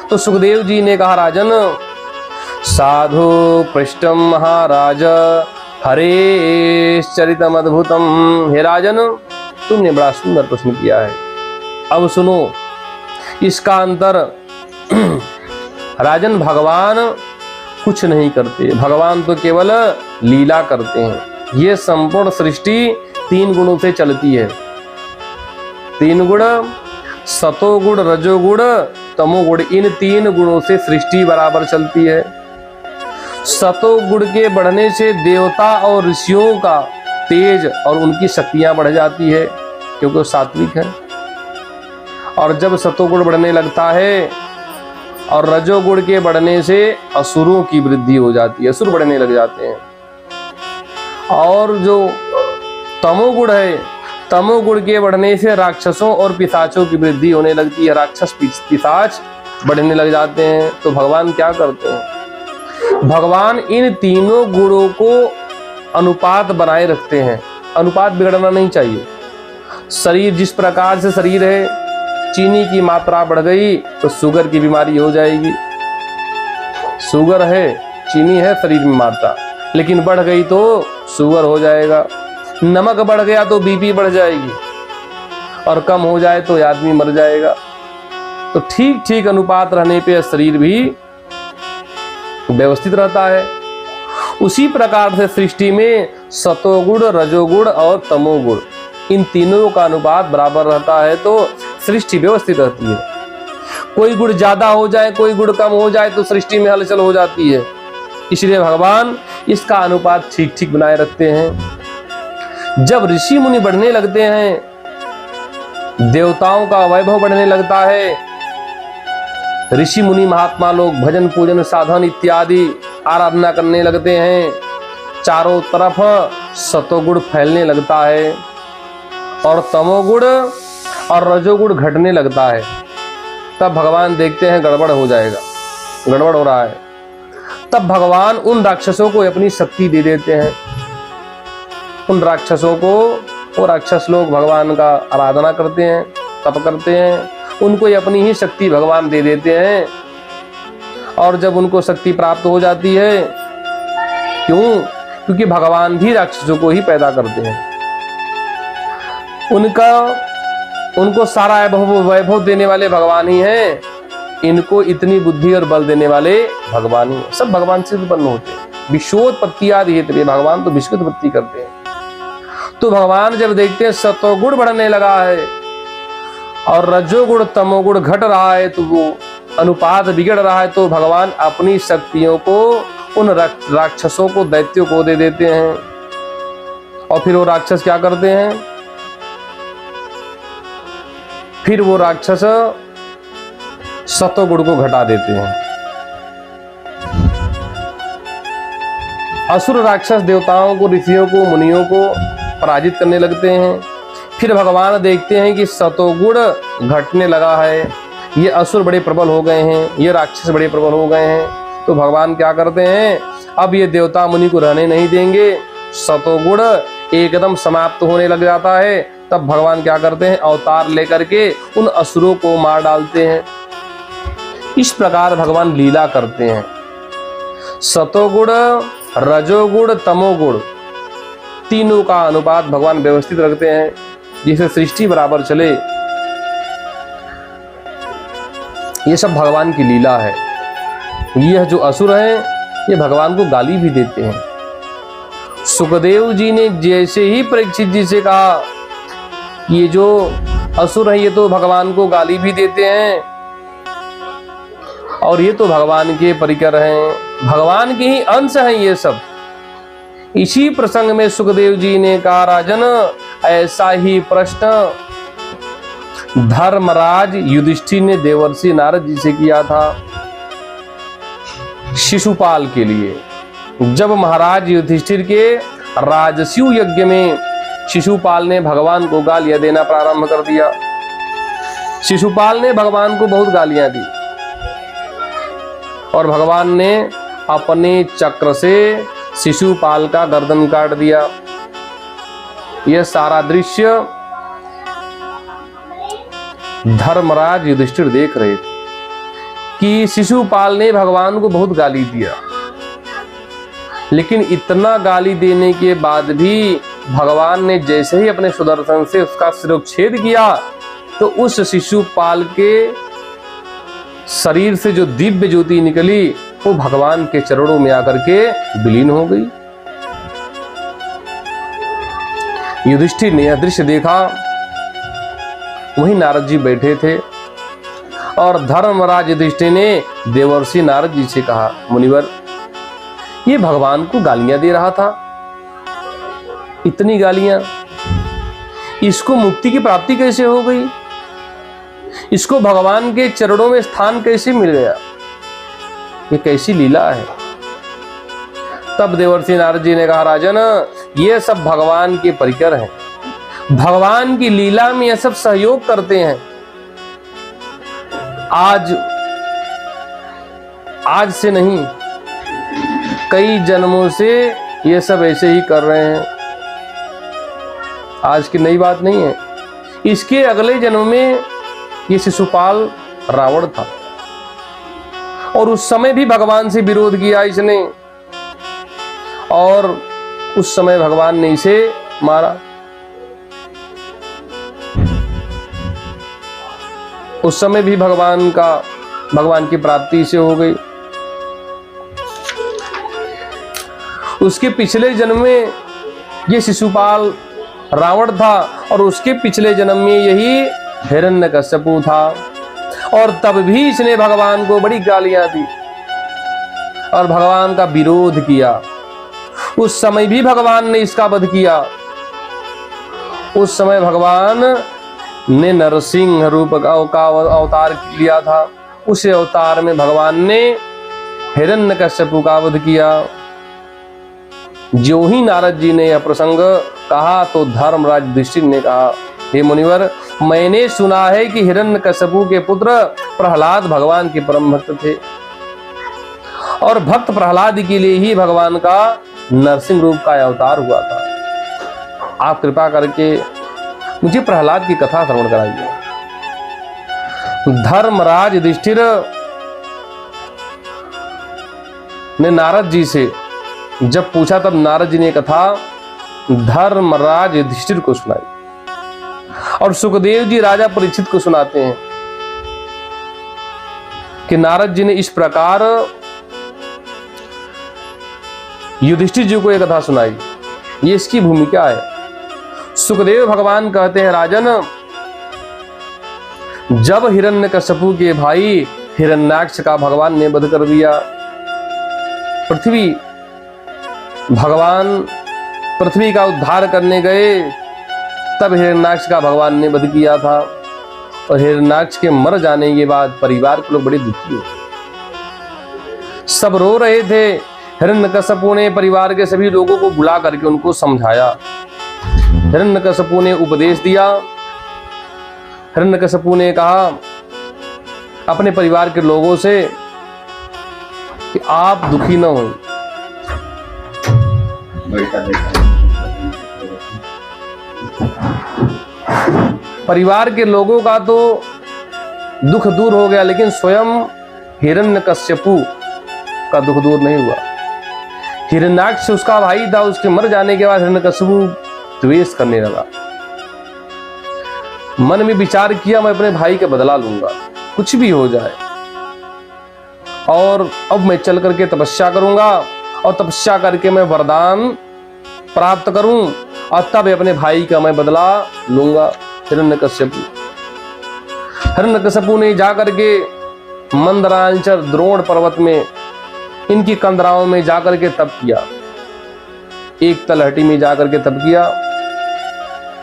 तो सुखदेव जी ने कहा, राजन, साधु पृष्ठम महाराज हरेश्चरितम अद्भुतम। हे राजन, तुमने बड़ा सुंदर प्रश्न किया है। अब सुनो इसका अंतर। राजन, भगवान कुछ नहीं करते, भगवान तो केवल लीला करते हैं। ये संपूर्ण सृष्टि 3 गुणों से चलती है। 3 गुण, सतोगुण, रजोगुण, तमोगुण, इन 3 गुणों से सृष्टि बराबर चलती है। सतोगुण के बढ़ने से देवता और ऋषियों का तेज और उनकी शक्तियां बढ़ जाती है, क्योंकि वो सात्विक है। और जब सतोगुण बढ़ने लगता है और रजोगुण के बढ़ने से असुरों की वृद्धि हो जाती है, असुर बढ़ने लग जाते हैं। और जो तमोगुण है, तमोगुण के बढ़ने से राक्षसों और पिशाचों की वृद्धि होने लगती है, राक्षस पिशाच बढ़ने लग जाते हैं। तो भगवान क्या करते हैं? भगवान इन तीनों गुणों को अनुपात बनाए रखते हैं। अनुपात बिगड़ना नहीं चाहिए। शरीर जिस प्रकार से शरीर है, चीनी की मात्रा बढ़ गई तो शुगर की बीमारी हो जाएगी। शुगर है, चीनी है शरीर में मात्रा, लेकिन बढ़ गई तो शुगर हो जाएगा। नमक बढ़ गया तो बीपी बढ़ जाएगी, और कम हो जाए तो आदमी मर जाएगा। तो ठीक ठीक अनुपात रहने पे शरीर भी व्यवस्थित रहता है। उसी प्रकार से सृष्टि में सतोगुण, रजोगुण और तमोगुण, इन तीनों का अनुपात बराबर रहता है तो सृष्टि व्यवस्थित रहती है। कोई गुण ज्यादा हो जाए, कोई गुण कम हो जाए तो सृष्टि में हलचल हो जाती है। इसलिए भगवान इसका अनुपात ठीक ठीक बनाए रखते हैं। जब ऋषि मुनि बढ़ने लगते हैं, देवताओं का वैभव बढ़ने लगता है, ऋषि मुनि महात्मा लोग भजन पूजन साधन इत्यादि आराधना करने लगते हैं, चारों तरफ सतोगुण फैलने लगता है और तमोगुण और रजोगुण घटने लगता है, तब भगवान देखते हैं गड़बड़ हो जाएगा, गड़बड़ हो रहा है। तब भगवान उन राक्षसों को अपनी शक्ति दे देते हैं। उन राक्षसों को, वो राक्षस लोग भगवान का आराधना करते हैं, तप करते हैं, उनको अपनी ही शक्ति भगवान दे देते हैं। और जब उनको शक्ति प्राप्त हो जाती है, क्यों? क्योंकि भगवान भी राक्षसों को ही पैदा करते हैं। उनका उनको सारा वैभव देने वाले भगवान ही हैं, इनको इतनी बुद्धि और बल देने वाले भगवान ही हैं। सब भगवान से उत्पन्न होते हैं। विश्वोत्पत्ति आदि हेतु भगवान तो विश्वोत्पत्ति करते हैं। तो भगवान जब देखते हैं सतोगुण बढ़ने लगा है और रजोगुण तमोगुण घट रहा है, तो वो अनुपात बिगड़ रहा है, तो भगवान अपनी शक्तियों को उन राक्षसों को, दैत्यों को दे देते हैं। और फिर वो राक्षस क्या करते हैं? फिर वो राक्षस सतोगुण को घटा देते हैं। असुर राक्षस देवताओं को, ऋषियों को, मुनियों को पराजित करने लगते हैं। फिर भगवान देखते हैं कि सतोगुण घटने लगा है, ये असुर बड़े प्रबल हो गए हैं, ये राक्षस बड़े प्रबल हो गए हैं। तो भगवान क्या करते हैं? अब ये देवता मुनि को रहने नहीं देंगे, सतोगुण एकदम समाप्त होने लग जाता है। तब भगवान क्या करते हैं? अवतार लेकर के उन असुरों को मार डालते हैं। इस प्रकार भगवान लीला करते हैं। सतोगुण, रजोगुण, तमोगुण तीनों का अनुपात भगवान व्यवस्थित रखते हैं, जिससे सृष्टि बराबर चले। ये सब भगवान की लीला है। यह जो असुर हैं, ये भगवान को गाली भी देते हैं। सुखदेव जी ने जैसे ही परीक्षित जी से कहा कि ये जो असुर हैं, ये तो भगवान को गाली भी देते हैं और ये तो भगवान के परिकर हैं, भगवान के ही अंश हैं ये सब। इसी प्रसंग में सुखदेव जी ने कहा, राजन ऐसा ही प्रश्न धर्मराज युधिष्ठिर ने देवर्षि नारद जी से किया था शिशुपाल के लिए। जब महाराज युधिष्ठिर के राजस्यु यज्ञ में शिशुपाल ने भगवान को गालियां देना प्रारंभ कर दिया। शिशुपाल ने भगवान को बहुत गालियां दी और भगवान ने अपने चक्र से शिशुपाल का गर्दन काट दिया। यह सारा दृश्य धर्मराज युधिष्ठिर देख रहे थे कि शिशुपाल ने भगवान को बहुत गाली दिया, लेकिन इतना गाली देने के बाद भी भगवान ने जैसे ही अपने सुदर्शन से उसका शिरोच्छेद किया, तो उस शिशुपाल के शरीर से जो दिव्य ज्योति निकली, वो भगवान के चरणों में आकर के विलीन हो गई। युधिष्ठिर ने यह दृश्य देखा। वहीं नारद जी बैठे थे और धर्मराज युधिष्ठिर ने देवर्षि नारद जी से कहा, मुनिवर, ये भगवान को गालियां दे रहा था, इतनी गालियां, इसको मुक्ति की प्राप्ति कैसे हो गई? इसको भगवान के चरणों में स्थान कैसे मिल गया? ये कैसी लीला है? तब देवर्षि नारद जी ने कहा, राजन, ये सब भगवान के परिकर हैं, भगवान की लीला में ये सब सहयोग करते हैं। आज से नहीं, कई जन्मों से ये सब ऐसे ही कर रहे हैं। आज की नई बात नहीं है। इसके अगले जन्म में ये शिशुपाल रावण था और उस समय भी भगवान से विरोध किया इसने, और उस समय भगवान ने इसे मारा। उस समय भी भगवान की प्राप्ति से हो गई। उसके पिछले जन्म में ये शिशुपाल रावण था और उसके पिछले जन्म में यही हिरण्यकश्यपु था, और तब भी इसने भगवान को बड़ी गालियां दी और भगवान का विरोध किया। उस समय भी भगवान ने इसका वध किया। उस समय भगवान ने नरसिंह रूप का अवतार लिया था। उस अवतार में भगवान ने हिरण्यकश्यपु का वध किया। जो ही नारद जी ने यह प्रसंग कहा, तो धर्मराज युधिष्ठिर ने कहा, हे मुनिवर, मैंने सुना है कि हिरण्यकश्यपु के पुत्र प्रहलाद भगवान के परम भक्त थे, और भक्त प्रहलाद के लिए ही भगवान का नरसिंह रूप का अवतार हुआ था। आप कृपा करके मुझे प्रहलाद की कथा श्रवण कराइए। धर्मराज युधिष्ठिर ने नारद जी से जब पूछा, तब नारद जी ने कथा धर्मराज युधिष्ठिर को सुनाई। और सुखदेव जी राजा परीक्षित को सुनाते हैं कि नारद जी ने इस प्रकार युधिष्ठिर जी को एक कथा सुनाई। ये इसकी भूमिका है। सुखदेव भगवान कहते हैं, राजन, जब हिरण्यकश्यपु के भाई हिरण्याक्ष का भगवान ने वध कर दिया, भगवान पृथ्वी का उद्धार करने गए, तब हिरण्याक्ष का भगवान ने वध किया था। और हिरण्याक्ष के मर जाने के बाद परिवार के लोग बड़े दुखी हुए, सब रो रहे थे। हिरण्यकश्यपु ने परिवार के सभी लोगों को बुला करके उनको समझाया। हिरण्यकश्यपु ने उपदेश दिया। हिरण्यकश्यपु ने कहा अपने परिवार के लोगों से कि आप दुखी न हों। परिवार के लोगों का तो दुख दूर हो गया, लेकिन स्वयं हिरण्यकश्यपु का दुख दूर नहीं हुआ। हिरण्याक्ष उसका भाई था, उसके मर जाने के बाद हिरण्यकश्यपु द्वेष करने लगा। मन में विचार किया, मैं अपने भाई का बदला लूंगा, कुछ भी हो जाए, और अब मैं चल करके तपस्या करूंगा और तपस्या करके मैं वरदान प्राप्त करूं और तब अपने भाई का मैं बदला लूंगा। हिरण्यकश्यपु ने जाकर के मंदरांचल द्रोण पर्वत में इनकी कंदराओं में जाकर के तप किया, एक तलहटी में जाकर के तप किया।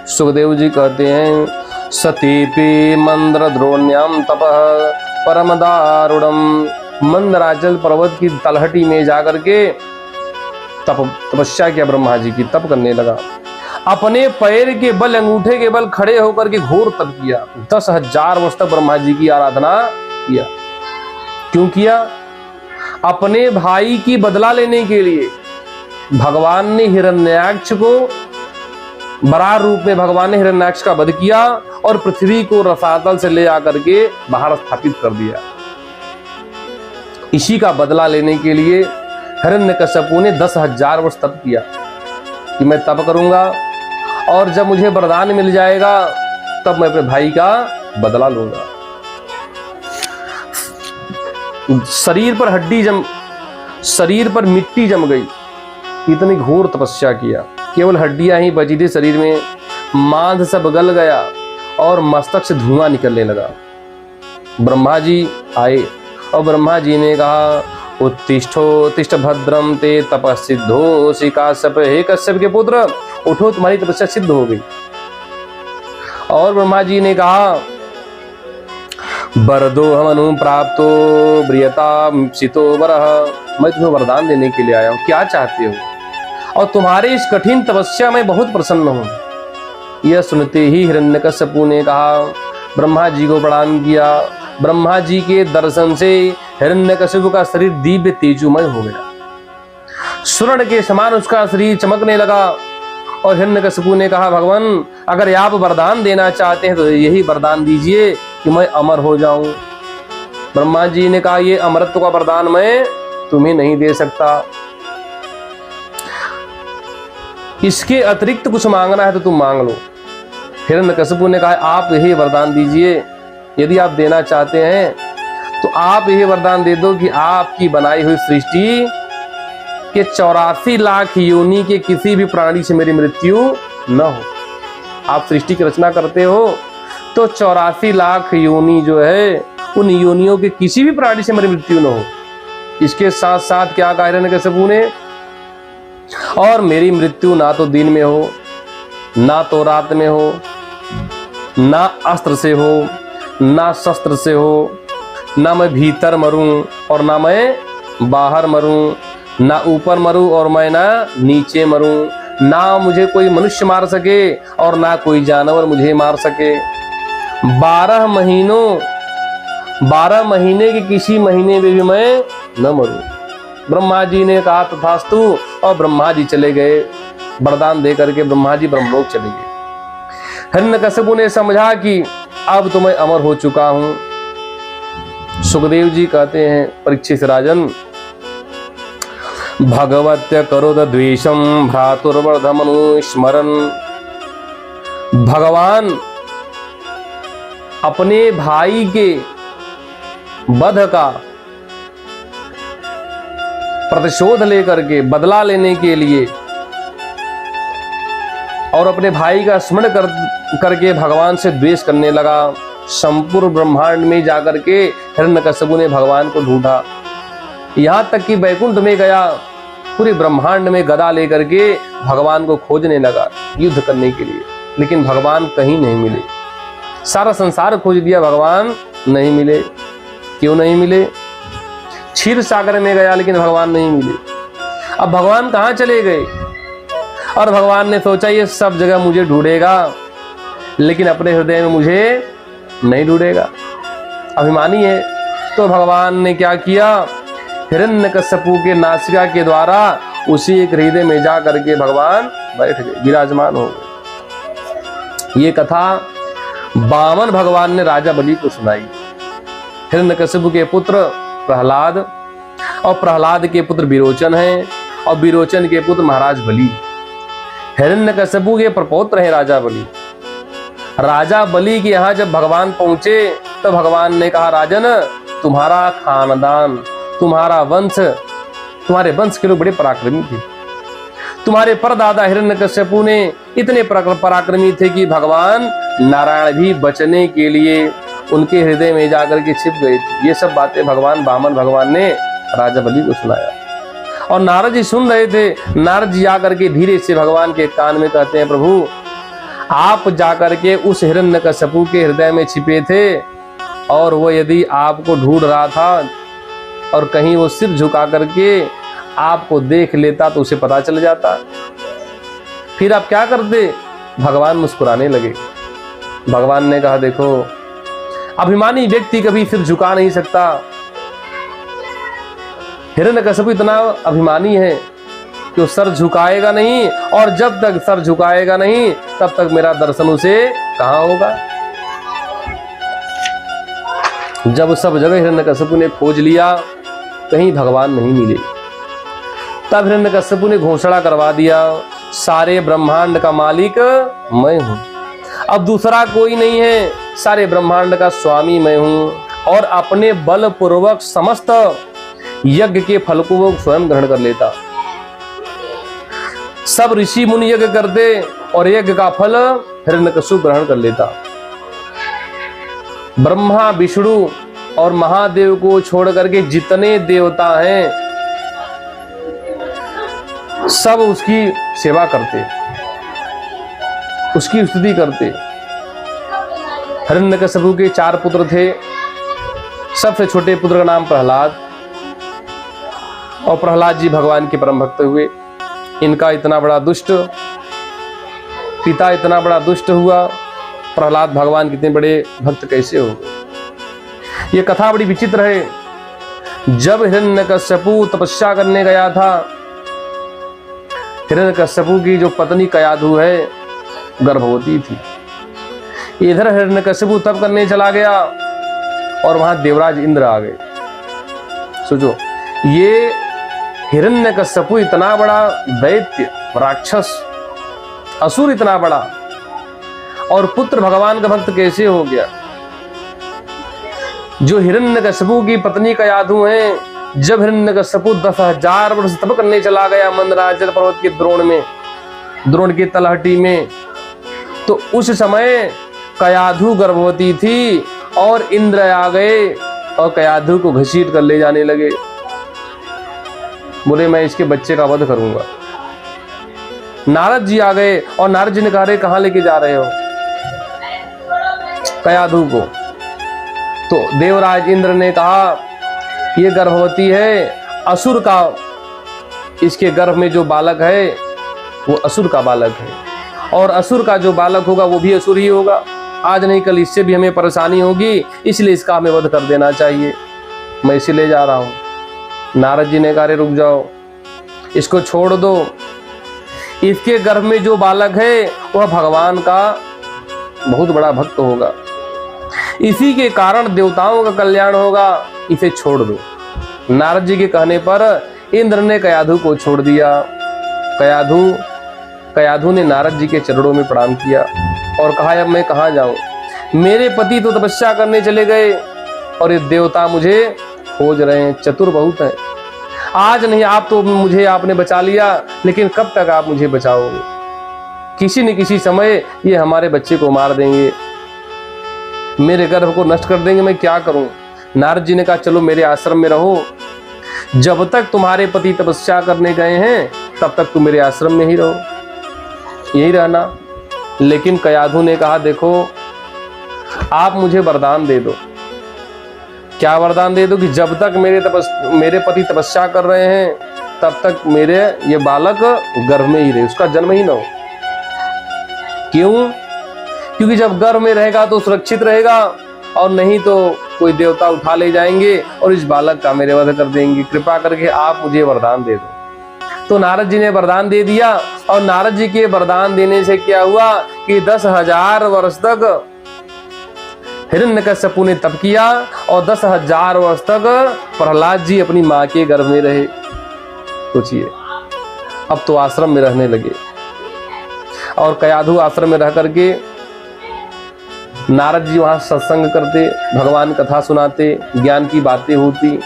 सुखदेव जी कहते हैं, सतीपे मंद्र द्रोण्याम तपः परम दारुणम। मंदराचल पर्वत की तलहटी में जाकर के तपस्या किया ब्रह्मा जी की, तप करने लगा। अपने पैर के बल, अंगूठे के बल खड़े होकर के घोर तप किया। 10,000 वर्ष तक ब्रह्मा जी की आराधना किया। क्यों किया? अपने भाई की बदला लेने के लिए। भगवान ने हिरण्याक्ष को, वराह रूप में भगवान ने हिरण्याक्ष का वध किया और पृथ्वी को रसातल से ले आकर के बाहर स्थापित कर दिया। इसी का बदला लेने के लिए हिरण्यकश्यपु ने 10,000 वर्ष तप किया कि मैं तप करूंगा और जब मुझे वरदान मिल जाएगा तब मैं अपने भाई का बदला लूंगा। शरीर पर मिट्टी जम गई, इतनी घोर तपस्या किया। केवल हड्डियां ही बची थी शरीर में, मांस सब गल गया और मस्तक से धुआं निकलने लगा। ब्रह्मा जी आए और ब्रह्मा जी ने कहा, उत्तिष्ठ भद्रम ते तपस्सिद्धोऽसि काश्यप। हे कश्यप के पुत्र, उठो, तुम्हारी तपस्या सिद्ध हो गई। और ब्रह्मा जी ने कहा, वरदो हमनु प्राप्तो ब्रियता सितो वरः। मैं तुम्हें वरदान देने के लिए आया हूँ, क्या चाहते हो? और तुम्हारे इस कठिन तपस्या में बहुत प्रसन्न हूँ। यह सुनते ही हिरण्यकश्यपु ने कहा, ब्रह्मा जी को प्रणाम किया। ब्रह्मा जी के दर्शन से हिरण्यकश्यपु का शरीर दिव्य तेजोमय हो गया, स्वर्ण के समान उसका शरीर चमकने लगा। और हिरण्यकश्यपु ने कहा, भगवान, अगर आप वरदान देना चाहते हैं तो यही वरदान दीजिए कि मैं अमर हो जाऊं। ब्रह्मा जी ने कहा, ये अमरत्व का वरदान मैं तुम्हें नहीं दे सकता, इसके अतिरिक्त कुछ मांगना है तो तुम मांग लो। हिरण्यकश्यपु ने कहा, आप यही वरदान दीजिए, यदि आप देना चाहते हैं तो आप यही वरदान दे दो कि आपकी बनाई हुई सृष्टि के 84 लाख योनि के किसी भी प्राणी से मेरी मृत्यु न हो। आप सृष्टि की रचना करते हो तो 84 लाख योनि जो है, उन योनियों के किसी भी प्राणी से मेरी मृत्यु न हो। इसके साथ साथ क्या कहा हिरण्यकश्यपु ने, और मेरी मृत्यु ना तो दिन में हो, ना तो रात में हो, ना अस्त्र से हो, ना शस्त्र से हो, ना मैं भीतर मरूं और ना मैं बाहर मरूं, ना ऊपर मरूं और मैं ना नीचे मरूं, ना मुझे कोई मनुष्य मार सके और ना कोई जानवर मुझे मार सके। 12 महीने के किसी महीने में भी मैं न मरूं। ब्रह्मा जी ने कहा, तथास्तु, और ब्रह्मा जी चले गए। वरदान दे करके ब्रह्मा जी ब्रह्मलोक चले गए। हिरण्यकश्यपु ने समझा कि अब तो मैं अमर हो चुका हूं। सुखदेव जी कहते हैं, परीक्षित राजन, भगवत्य करोद द्वेषम भ्रातुर्वर्धमनु स्मरन्। भगवान अपने भाई के वध का प्रतिशोध लेकर के, बदला लेने के लिए और अपने भाई का स्मरण करके भगवान से द्वेष करने लगा। संपूर्ण ब्रह्मांड में जाकर के हिरण्यकश्यपु ने भगवान को ढूंढा, यहाँ तक कि वैकुंठ में गया, पूरे ब्रह्मांड में गदा लेकर के भगवान को खोजने लगा युद्ध करने के लिए, लेकिन भगवान कहीं नहीं मिले। सारा संसार खोज दिया, भगवान नहीं मिले। क्यों नहीं मिले? क्षीर सागर में गया लेकिन भगवान नहीं मिले। अब भगवान कहाँ चले गए? और भगवान ने सोचा ये सब जगह मुझे ढूंढेगा लेकिन अपने हृदय में मुझे नहीं ढूंढेगा, अभिमानी है। तो भगवान ने क्या किया? हिरण्यकश्यपु के नासिका के द्वारा उसी एक हृदय में जा करके भगवान बैठ गए, विराजमान हो गए। ये कथा वामन भगवान ने राजा बलि को सुनाई। हिरण्यकश्यपु के पुत्र प्रहलाद और प्रहलाद के पुत्र विरोचन हैं और विरोचन के पुत्र महाराज बलि। हिरण्यकश्यपु के प्रपौत्र हैं राजा बलि। राजा बलि के यहाँ जब भगवान पहुंचे तो भगवान ने कहा, राजन तुम्हारा खानदान, तुम्हारा वंश, तुम्हारे वंश के लोग बड़े पराक्रमी थे। तुम्हारे परदादा हिरण्यकश्यपु ने इतने पराक्रमी थे कि भगवान नारायण भी बचने के लिए उनके हृदय में जाकर के छिप गए थे। ये सब बातें भगवान वामन भगवान ने राजा बलि को सुनाया और नारद जी सुन रहे थे। नारद जी आकर के धीरे से भगवान के कान में कहते हैं, प्रभु आप जाकर के उस हिरण्यकश्यपु के हृदय में छिपे थे और वो यदि आपको ढूंढ रहा था और कहीं वो सिर झुका करके आपको देख लेता तो उसे पता चल जाता, फिर आप क्या करते? भगवान मुस्कुराने लगे। भगवान ने कहा, देखो अभिमानी व्यक्ति कभी सिर झुका नहीं सकता। हिरण्यकश्यपु इतना अभिमानी है कि वो सर झुकाएगा नहीं, और जब तक सर झुकाएगा नहीं तब तक मेरा दर्शन उसे कहां होगा। जब सब जगह हिरण्यकश्यपु ने खोज लिया, कहीं भगवान नहीं मिले, तब हिरण्यकश्यपु ने घोषणा करवा दिया, सारे ब्रह्मांड का मालिक मैं हूं, अब दूसरा कोई नहीं है, सारे ब्रह्मांड का स्वामी मैं हूं। और अपने बल पूर्वक समस्त यज्ञ के फल को वो स्वयं ग्रहण कर लेता। सब ऋषि मुनि यज्ञ करते और यज्ञ का फल हिरण्यकश्यपु ग्रहण कर लेता। ब्रह्मा, विष्णु और महादेव को छोड़ करके जितने देवता हैं सब उसकी सेवा करते, उसकी स्तुति करते। हिरण्यकश्यपु के 4 पुत्र थे। सबसे छोटे पुत्र का नाम प्रहलाद, और प्रहलाद जी भगवान के परम भक्त हुए। इनका इतना बड़ा दुष्ट पिता इतना बड़ा दुष्ट हुआ, प्रहलाद भगवान कितने बड़े भक्त कैसे हो गए? ये कथा बड़ी विचित्र है। जब हिरण्यकश्यपु तपस्या करने गया था, हिरण्यकश्यपु की जो पत्नी कयाधु है गर्भवती थी। इधर हिरण्यकश्यपु तप करने चला गया और वहां देवराज इंद्र आ गए। सोचो, ये हिरण्यकश्यपु इतना बड़ा दैत्य, राक्षस, असुर इतना बड़ा, और पुत्र भगवान का भक्त कैसे हो गया? जो हिरण्यकश्यपु की पत्नी कयाधु है, जब हिरण्यकश्यपु 10,000 वर्ष तप करने चला गया मंदराचल पर्वत के द्रोण की तलहटी में, तो उस समय कयाधु गर्भवती थी और इंद्र आ गए और कयाधु को घसीट कर ले जाने लगे। बोले मैं इसके बच्चे का वध करूंगा। नारद जी आ गए और नारद जी ने कहा, रे कहां लेके जा रहे हो कयाधु को? तो देवराज इंद्र ने कहा, ये गर्भवती है, असुर का, इसके गर्भ में जो बालक है वो असुर का बालक है, और असुर का जो बालक होगा वो भी असुर ही होगा। आज नहीं कल इससे भी हमें परेशानी होगी, इसलिए इसका हमें वध कर देना चाहिए। मैं इसे ले जा रहा हूं। नारद जी ने कहा, रुक जाओ, इसको छोड़ दो। इसके गर्भ में जो बालक है वह भगवान का बहुत बड़ा भक्त होगा, इसी के कारण देवताओं का कल्याण होगा, इसे छोड़ दो। नारद जी के कहने पर इंद्र ने कयाधु को छोड़ दिया। कयाधु ने नारद जी के चरणों में प्रणाम किया और कहा, अब मैं कहाँ जाऊं? मेरे पति तो तपस्या करने चले गए और ये देवता मुझे खोज रहे हैं, चतुर बहुत हैं। आज नहीं आप तो मुझे आपने बचा लिया, लेकिन कब तक आप मुझे बचाओगे? किसी न किसी समय ये हमारे बच्चे को मार देंगे, मेरे गर्भ को नष्ट कर देंगे, मैं क्या करूं? नारद जी ने कहा चलो मेरे आश्रम में रहो, जब तक तुम्हारे पति तपस्या करने गए हैं तब तक तुम मेरे आश्रम में ही रहो, यही रहना। लेकिन कयाधु ने कहा देखो आप मुझे वरदान दे दो। क्या वरदान दे दो? कि जब तक मेरे पति तपस्या कर रहे हैं तब तक मेरे ये बालक गर्भ में ही रहे, उसका जन्म ही ना हो। क्यों? क्योंकि जब गर्भ में रहेगा तो सुरक्षित रहेगा, और नहीं तो कोई देवता उठा ले जाएंगे और इस बालक का मेरे वध कर देंगे। कृपा करके आप मुझे वरदान दे दो। तो नारद जी ने वरदान दे दिया, और नारद जी के वरदान देने से क्या हुआ कि 10,000 वर्ष तक हिरण्यकश्यपु ने तप किया, और 10,000 वर्ष तक प्रहलाद जी अपनी मां के गर्भ में रहे। सोचिए, अब तो आश्रम में रहने लगे, और कयाधु आश्रम में रह करके नारद जी वहां सत्संग करते, भगवान कथा सुनाते, ज्ञान की बातें होती,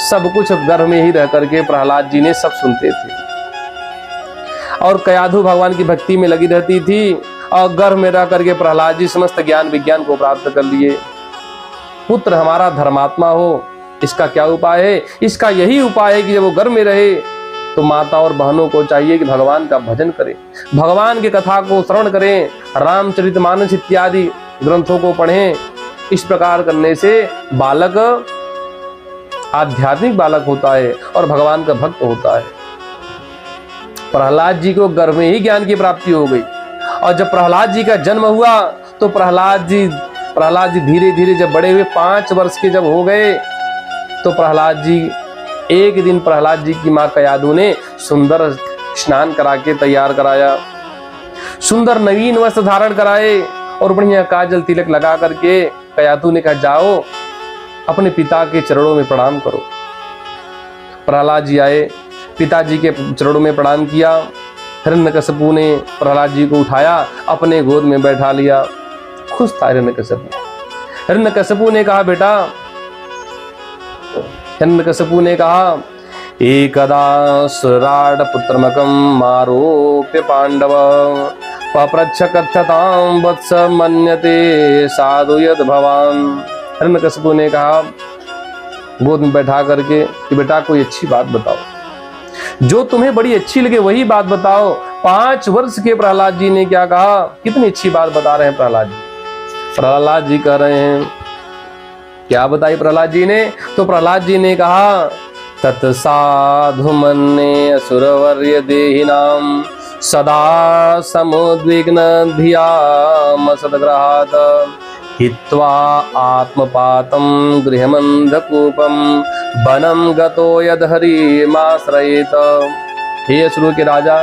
सब कुछ गर्भ में ही रह करके प्रहलाद जी ने सब सुनते थे। और कयाधु भगवान की भक्ति में लगी रहती थी, और गर्भ में रह करके प्रहलाद जी समस्त ज्ञान विज्ञान को प्राप्त कर लिए। पुत्र हमारा धर्मात्मा हो, इसका क्या उपाय है? इसका यही उपाय है कि जब वो गर्भ में रहे तो माता और बहनों को चाहिए कि भगवान का भजन करें, भगवान की कथा को श्रवण करें, रामचरितमानस इत्यादि ग्रंथों को पढ़ें। इस प्रकार करने से बालक आध्यात्मिक बालक होता है और भगवान का भक्त होता है। प्रहलाद जी को गर्भ में ही ज्ञान की प्राप्ति हो गई, और जब प्रहलाद जी का जन्म हुआ तो प्रहलाद जी धीरे धीरे जब बड़े हुए, 5 वर्ष के जब हो गए, तो प्रहलाद जी एक दिन प्रहलाद जी की मां कयाधु ने सुंदर स्नान करा के तैयार कराया, सुंदर नवीन वस्त्र धारण कराए, और बढ़िया काजल तिलक लगा करके कयाधु ने कहा जाओ अपने पिता के चरणों में प्रणाम करो। प्रहलाद जी आए, पिताजी के चरणों में प्रणाम किया। हिरण्यकश्यपु ने प्रहलाद जी को उठाया, अपने गोद में बैठा लिया। खुश था हिरण्यकश्यपु। हिरण्यकश्यपु ने कहा बेटा, हिरण्यकश्यपु ने कहा एकदा सुराड पुत्रमकं मारोप्य पांडव पप्रच्छ कथ्यतां वत्स मन्यते साधु यद भवान। हिरण्यकश्यपु ने कहा गोद में बैठा करके कि बेटा कोई अच्छी बात बताओ, जो तुम्हें बड़ी अच्छी लगे वही बात बताओ। 5 वर्ष के प्रहलाद जी ने क्या कहा? कितनी अच्छी बात बता रहे हैं प्रहलाद जी। प्रहलाद जी कह रहे हैं, क्या बताई प्रहलाद जी ने? तो प्रहलाद जी ने कहा तत्साधु मन्ये असुरवर्य देहिनां सदा समुद्विग्न धियाम सदग्रहात् हित्वा आत्मपातं गृहमन्धकूपं वनं गतो यदहरिमाश्रयेत। हे असुरों के राजा,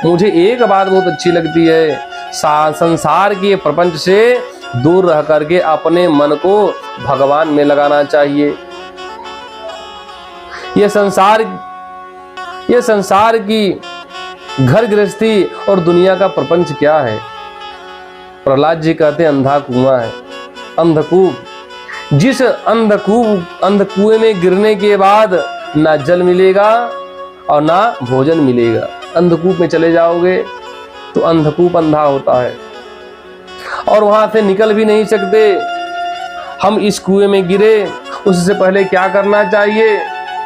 मुझे एक बात बहुत अच्छी लगती है, संसार के प्रपंच से दूर रह करके अपने मन को भगवान में लगाना चाहिए। ये संसार की घर गृहस्थी और दुनिया का प्रपंच क्या है? प्रहलाद जी कहते हैं अंधा कुआं है, अंधकूप। जिस अंधकुएं में गिरने के बाद ना जल मिलेगा और ना भोजन मिलेगा। अंधकूप में चले जाओगे तो अंधकूप अंधा होता है और वहां से निकल भी नहीं सकते। हम इस कुएं में गिरे, उससे पहले क्या करना चाहिए?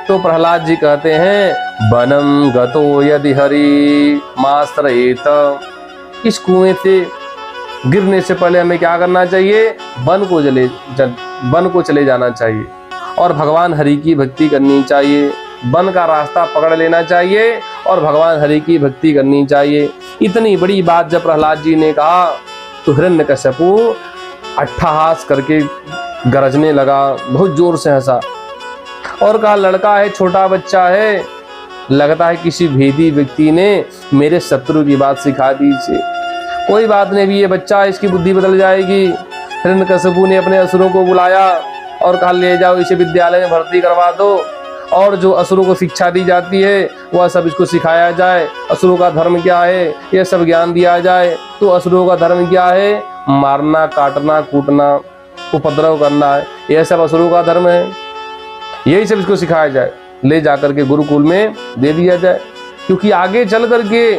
तो प्रहलाद जी कहते हैं वनम गतो यदि हरि माश्रयेत। इस कुएं से गिरने से पहले हमें क्या करना चाहिए? वन को चले जाना चाहिए और भगवान हरि की भक्ति करनी चाहिए। वन का रास्ता पकड़ लेना चाहिए और भगवान हरि की भक्ति करनी चाहिए। इतनी बड़ी बात जब प्रहलाद जी ने कहा तो हिरण्यकश्यपु अट्ठहास करके गरजने लगा, बहुत जोर से हंसा और कहा लड़का है, छोटा बच्चा है, लगता है किसी भेदी व्यक्ति ने मेरे शत्रु की बात सिखा दी इसे। कोई बात नहीं, भी ये बच्चा, इसकी बुद्धि बदल जाएगी। हिरण्यकश्यपु ने अपने असुरों को बुलाया और कहा ले जाओ इसे विद्यालय में भर्ती करवा दो और जो असुरों को शिक्षा दी जाती है वह सब इसको सिखाया जाए। असुरों का धर्म क्या है यह सब ज्ञान दिया जाए। तो असुरों का धर्म क्या है मारना, काटना, कूटना, उपद्रव करना है, यह सब असुरों का धर्म है। यही सब इसको सिखाया जाए, ले जाकर के गुरुकुल में दे दिया जाए, क्योंकि आगे चल करके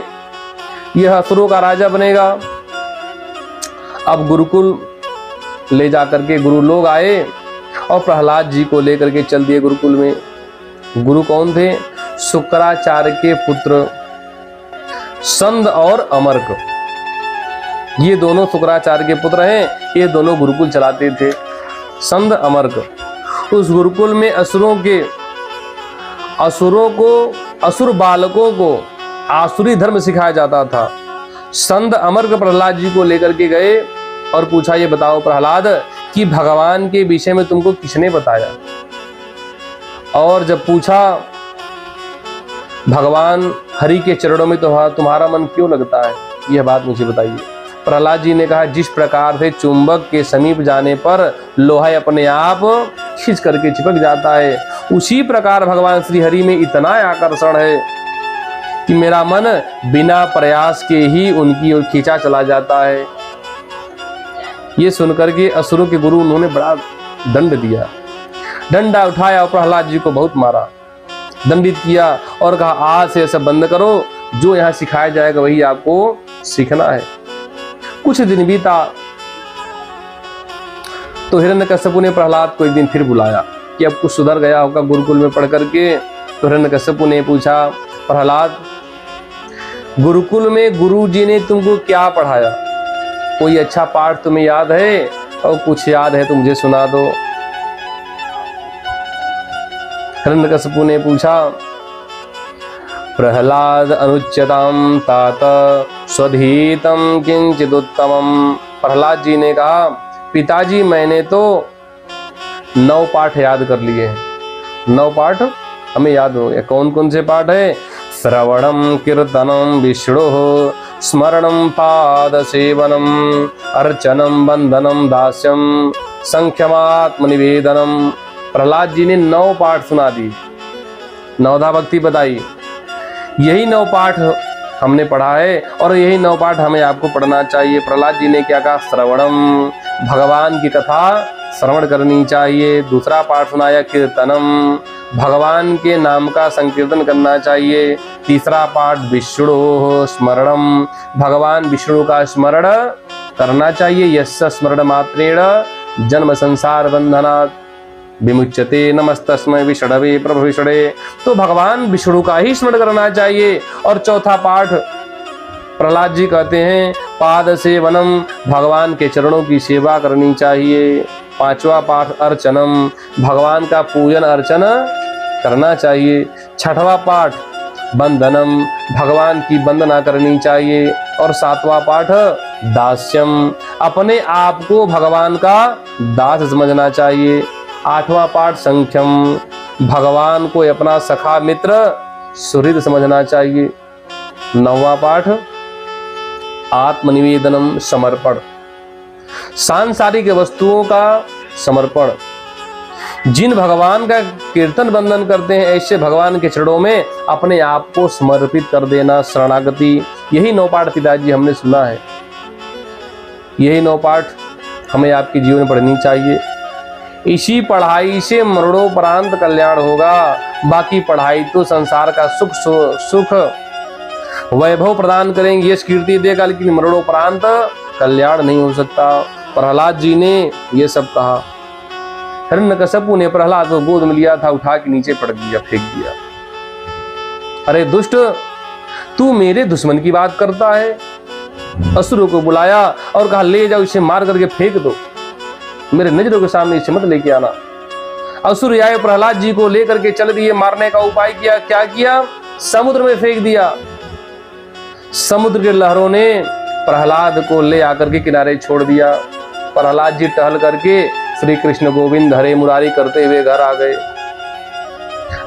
यह असुरों का राजा बनेगा। अब गुरुकुल ले जाकर के गुरु लोग आए और प्रहलाद जी को लेकर के चल दिए गुरुकुल में। गुरु कौन थे? शुक्राचार्य के पुत्र संद और अमर्क, ये दोनों शुक्राचार्य के पुत्र हैं। ये दोनों गुरुकुल चलाते थे, संद अमर्क। उस गुरुकुल में असुरों को, असुर बालकों को आसुरी धर्म सिखाया जाता था। संद अमर्क प्रहलाद जी को लेकर के गए और पूछा, ये बताओ प्रहलाद कि भगवान के विषय में तुमको किसने बताया? और जब पूछा भगवान हरि के चरणों में तुम्हारा मन क्यों लगता है, यह बात मुझे बताइए। प्रहलाद जी ने कहा, जिस प्रकार से चुंबक के समीप जाने पर लोहा अपने आप खींच करके चिपक जाता है, उसी प्रकार भगवान श्री हरि में इतना आकर्षण है कि मेरा मन बिना प्रयास के ही उनकी ओर खींचा चला जाता है। ये सुनकर के असुरों के गुरु उन्होंने बड़ा दंड दिया, डंडा उठाया और प्रहलाद जी को बहुत मारा, दंडित किया और कहा, आज से सब बंद करो, जो यहाँ सिखाया जाएगा वही आपको सीखना है। कुछ दिन बीता तो हिरण्यकश्यप ने प्रहलाद को एक दिन फिर बुलाया कि अब कुछ सुधर गया होगा गुरुकुल में पढ़ करके। तो हिरण्यकश्यप ने पूछा, प्रहलाद गुरुकुल में गुरु जी ने तुमको क्या पढ़ाया? कोई अच्छा पाठ तुम्हें याद है? और कुछ याद है तो मुझे सुना दो। हिरण्यकश्यप ने पूछा, प्रहलाद अनुच्यताम तात स्वधीतम किंचिदुत्तमम। प्रहलाद जी ने कहा, पिताजी मैंने तो 9 पाठ याद कर लिए हैं। 9 पाठ हमें याद हो गए। कौन कौन से पाठ है? श्रवणम कीर्तनम विष्णु स्मरणम पाद सेवनम अर्चनम बंधनम दास्यम संख्यमात्मनिवेदनम। प्रहलाद जी ने 9 पाठ सुना दी, 9धा भक्ति बताई। यही 9 पाठ हमने पढ़ा है और यही 9 पाठ हमें आपको पढ़ना चाहिए। प्रहलाद जी ने क्या कहा? श्रवणम, भगवान की कथा श्रवण करनी चाहिए। दूसरा पाठ सुनाया कीर्तनम, भगवान के नाम का संकीर्तन करना चाहिए। तीसरा पाठ विष्णु स्मरणम, भगवान विष्णु का स्मरण करना चाहिए। यस्य स्मरण मात्रेण जन्म संसार बंधनात् विमुच्यते नमस्तस्मै विष्णवे प्रभु विष्णे। तो भगवान विष्णु का ही स्मरण करना चाहिए। और चौथा पाठ प्रहलाद जी कहते हैं पाद सेवनम, भगवान के चरणों की सेवा करनी चाहिए। 5वां पाठ अर्चनम, भगवान का पूजन अर्चन करना चाहिए। 6वां पाठ बंधनम, भगवान की वंदना करनी चाहिए। और 7वां पाठ दास्यम, अपने आप को भगवान का दास समझना चाहिए। 8वां पाठ संख्यम, भगवान को अपना सखा मित्र सुहृद समझना चाहिए। 9वां पाठ आत्मनिवेदनम, समर्पण, सांसारिक वस्तुओं का समर्पण। जिन भगवान का कीर्तन वंदन करते हैं ऐसे भगवान के चरणों में अपने आप को समर्पित कर देना, शरणागति। यही 9 पाठ पिताजी हमने सुना है। यही 9 पाठ हमें आपके जीवन में पढ़नी चाहिए। इसी पढ़ाई से मरणोपरांत कल्याण होगा। बाकी पढ़ाई तो संसार का सुख वैभव प्रदान करेंगे, यश कीर्ति देगा, लेकिन मरणोपरांत कल्याण नहीं हो सकता। प्रहलाद जी ने ये सब कहा। हिरण्यकश्यप ने प्रहलाद को गोद में लिया था, उठा के नीचे पटक दिया, फेंक दिया। अरे दुष्ट, तू मेरे दुश्मन की बात करता है। असुरों को बुलाया और कहा, ले जाओ इसे, मार करके फेंक दो, मेरे नजरों के सामने इसे मत लेके आना। असुर आए, प्रहलाद जी को लेकर के चल दिए। मारने का उपाय किया, क्या किया? समुद्र में फेंक दिया। समुद्र के लहरों ने प्रहलाद को ले आकर के किनारे छोड़ दिया। प्रहलाद जी टहल करके श्री कृष्ण गोविंद हरे मुरारी करते हुए घर आ गए।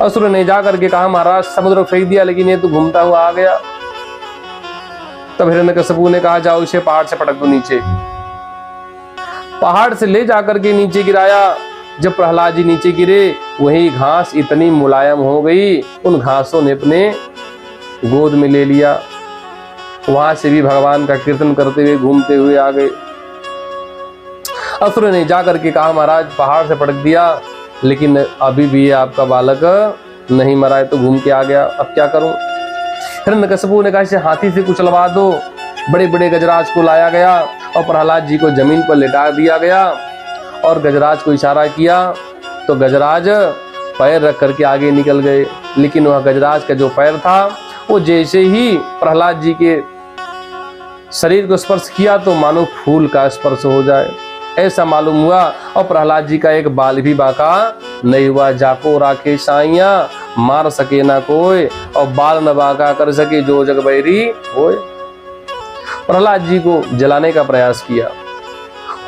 असुर ने जाकर के कहा, महाराज समुद्र फेंक दिया, लेकिन ये तो घूमता हुआ आ गया। तब हिरण्यकश्यप ने कहा, जाओ इसे पहाड़ से पटक दो नीचे। पहाड़ से ले जाकर के नीचे गिराया। जब प्रहलाद जी नीचे गिरे, वही घास इतनी मुलायम हो गई, उन घासों ने अपने गोद में ले लिया। वहां से भी भगवान का कीर्तन करते हुए घूमते हुए आ गए। असुर ने जाकर के कहा महाराज पहाड़ से पटक दिया, लेकिन अभी भी ये आपका बालक नहीं मरा है, तो घूम के आ गया, अब क्या करूं। हिरण्यकशिपु ने कहा इसे हाथी से कुचलवा दो। बड़े बड़े गजराज को लाया गया और प्रहलाद जी को जमीन पर लिटा दिया गया और गजराज को इशारा किया तो गजराज पैर रख करके आगे निकल गए। लेकिन वह गजराज का जो पैर था वो जैसे ही प्रहलाद जी के शरीर को स्पर्श किया तो मानो फूल का स्पर्श हो जाए, ऐसा मालूम हुआ। और प्रहलाद जी का एक बाल भी बाका नहीं हुआ। जाको राखे साइया मार सके ना कोई, और बाल न बाका कर सके जो जग बैरी होए। प्रहलाद जी को जलाने का प्रयास किया।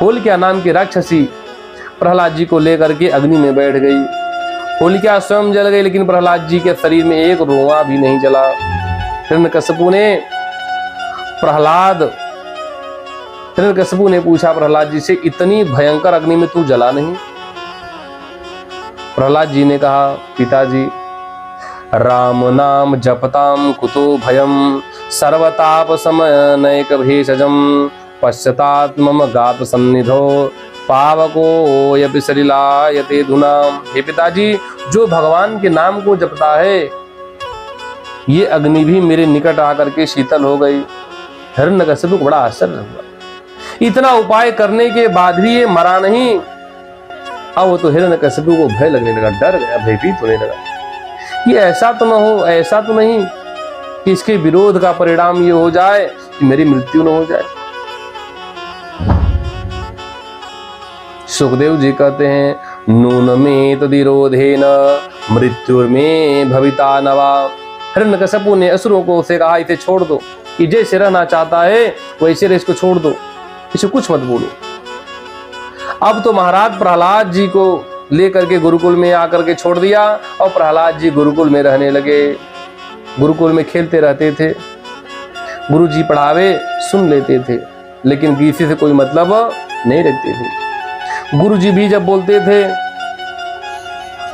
होलिका नाम की राक्षसी प्रहलाद जी को लेकर के अग्नि में बैठ गई। होलिका स्वयं जल गई, लेकिन प्रहलाद जी के शरीर में एक रोआ भी नहीं जला। हिरण्यकशिपु ने पूछा प्रहलाद जी से, इतनी भयंकर अग्नि में तू जला नहीं? प्रहलाद जी ने कहा, पिताजी राम नाम जपताम कुतो भयम सर्वताप समनैक भेषजम पश्चातात् मम गात सन्निधो पावको यपि सलिलायते धुनाम। हे पिताजी, जो भगवान के नाम को जपता है ये अग्नि भी मेरे निकट आकर के शीतल हो गई। हिरण्यकशिपु को बड़ा आश्चर्य हुआ, इतना उपाय करने के बाद भी ये मरा नहीं। अब वो तो हिरण्यकशिपु को भय लगने लगा, डर गया, भयभीत होने लगा। ये ऐसा तो न हो, ऐसा तो नहीं कि इसके विरोध का परिणाम ये हो जाए कि मेरी मृत्यु न हो जाए। सुखदेव जी कहते हैं, नून में तदिरोधेन मृत्युर्मे भविता नवा। हिरण्यकशिपु ने असुरों को उसे कहा, इसे छोड़ दो, कि जैसे रहना चाहता है वैसे इसको छोड़ दो, इसे कुछ मत बोलो। अब तो महाराज प्रहलाद जी को लेकर के गुरुकुल में आकर के छोड़ दिया और प्रहलाद जी गुरुकुल में रहने लगे। गुरुकुल में खेलते रहते थे, गुरु जी पढ़ावे सुन लेते थे, लेकिन किसी से कोई मतलब नहीं रखते थे। गुरु जी भी जब बोलते थे,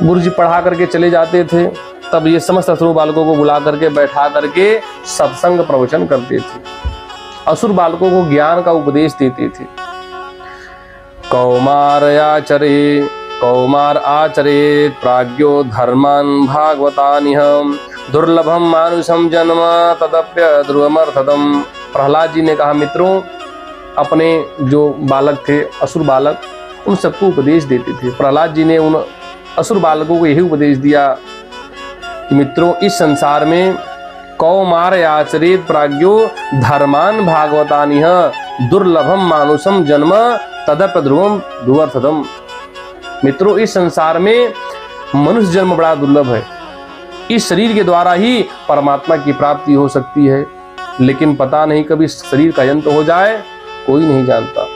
गुरु जी पढ़ा करके चले जाते थे, तब ये समस्त असुर बालकों को बुला करके बैठा करके सत्संग प्रवचन करते थे, असुर बालकों को ज्ञान का उपदेश देते थे। कौमार आचरे प्राज्ञो धर्मान भागवतानिह दुर्लभम मानुषम जन्म तदप्य ध्रुवमर्थदम। प्रहलाद जी ने कहा, मित्रों, अपने जो बालक थे असुर बालक, उन सबको उपदेश देते थे। प्रहलाद जी ने उन असुर बालकों को यही उपदेश दिया कि मित्रों, इस संसार में कौमार आचरेत प्राज्ञो धर्मान भागवतानिह दुर्लभम मानुषम जन्म तदप्य ध्रुवमर्थदम। मित्रों, इस संसार में मनुष्य जन्म बड़ा दुर्लभ है। इस शरीर के द्वारा ही परमात्मा की प्राप्ति हो सकती है, लेकिन पता नहीं कभी शरीर का अंत हो जाए, कोई नहीं जानता।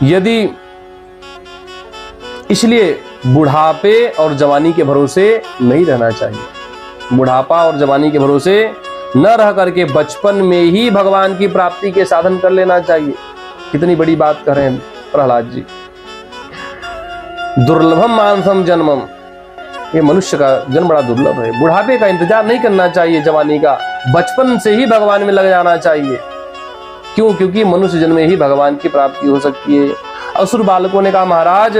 यदि इसलिए बुढ़ापे और जवानी के भरोसे नहीं रहना चाहिए। बुढ़ापा और जवानी के भरोसे न रह करके बचपन में ही भगवान की प्राप्ति के साधन कर लेना चाहिए। कितनी बड़ी बात कर रहे हैं प्रहलाद जी। दुर्लभम मानसम जन्मम, ये मनुष्य का जन्म बड़ा दुर्लभ है। बुढ़ापे का इंतजार नहीं करना चाहिए, जवानी का, बचपन से ही भगवान में लग जाना चाहिए। क्यों? क्योंकि मनुष्य जन्म में ही भगवान की प्राप्ति हो सकती है। असुर बालकों ने कहा, महाराज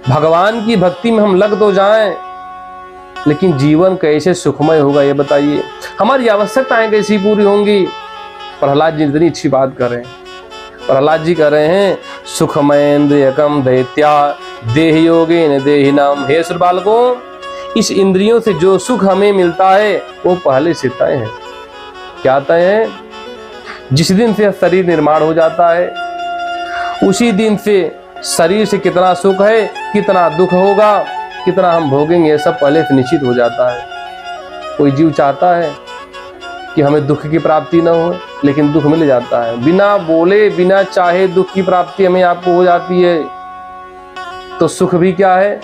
भगवान की भक्ति में हम लग तो जाएं, लेकिन जीवन कैसे सुखमय होगा ये बताइए, हमारी आवश्यकताएं कैसी पूरी होंगी। प्रहलाद जी इतनी अच्छी बात कर रहे हैं। प्रहलाद जी कह रहे हैं, सुखमयेन्द्रियकम दैत्या देह योगेन देहिनाम। हे असुर बालकों, इस इंद्रियों से जो सुख हमें मिलता है वो पहले से तय है। क्या तय है? जिस दिन से शरीर निर्माण हो जाता है उसी दिन से शरीर से कितना सुख है, कितना दुख होगा, कितना हम भोगेंगे, ये सब पहले से निश्चित हो जाता है। कोई जीव चाहता है कि हमें दुख की प्राप्ति न हो, लेकिन दुख मिल जाता है। बिना बोले बिना चाहे दुख की प्राप्ति हमें आपको हो जाती है। तो सुख भी क्या है?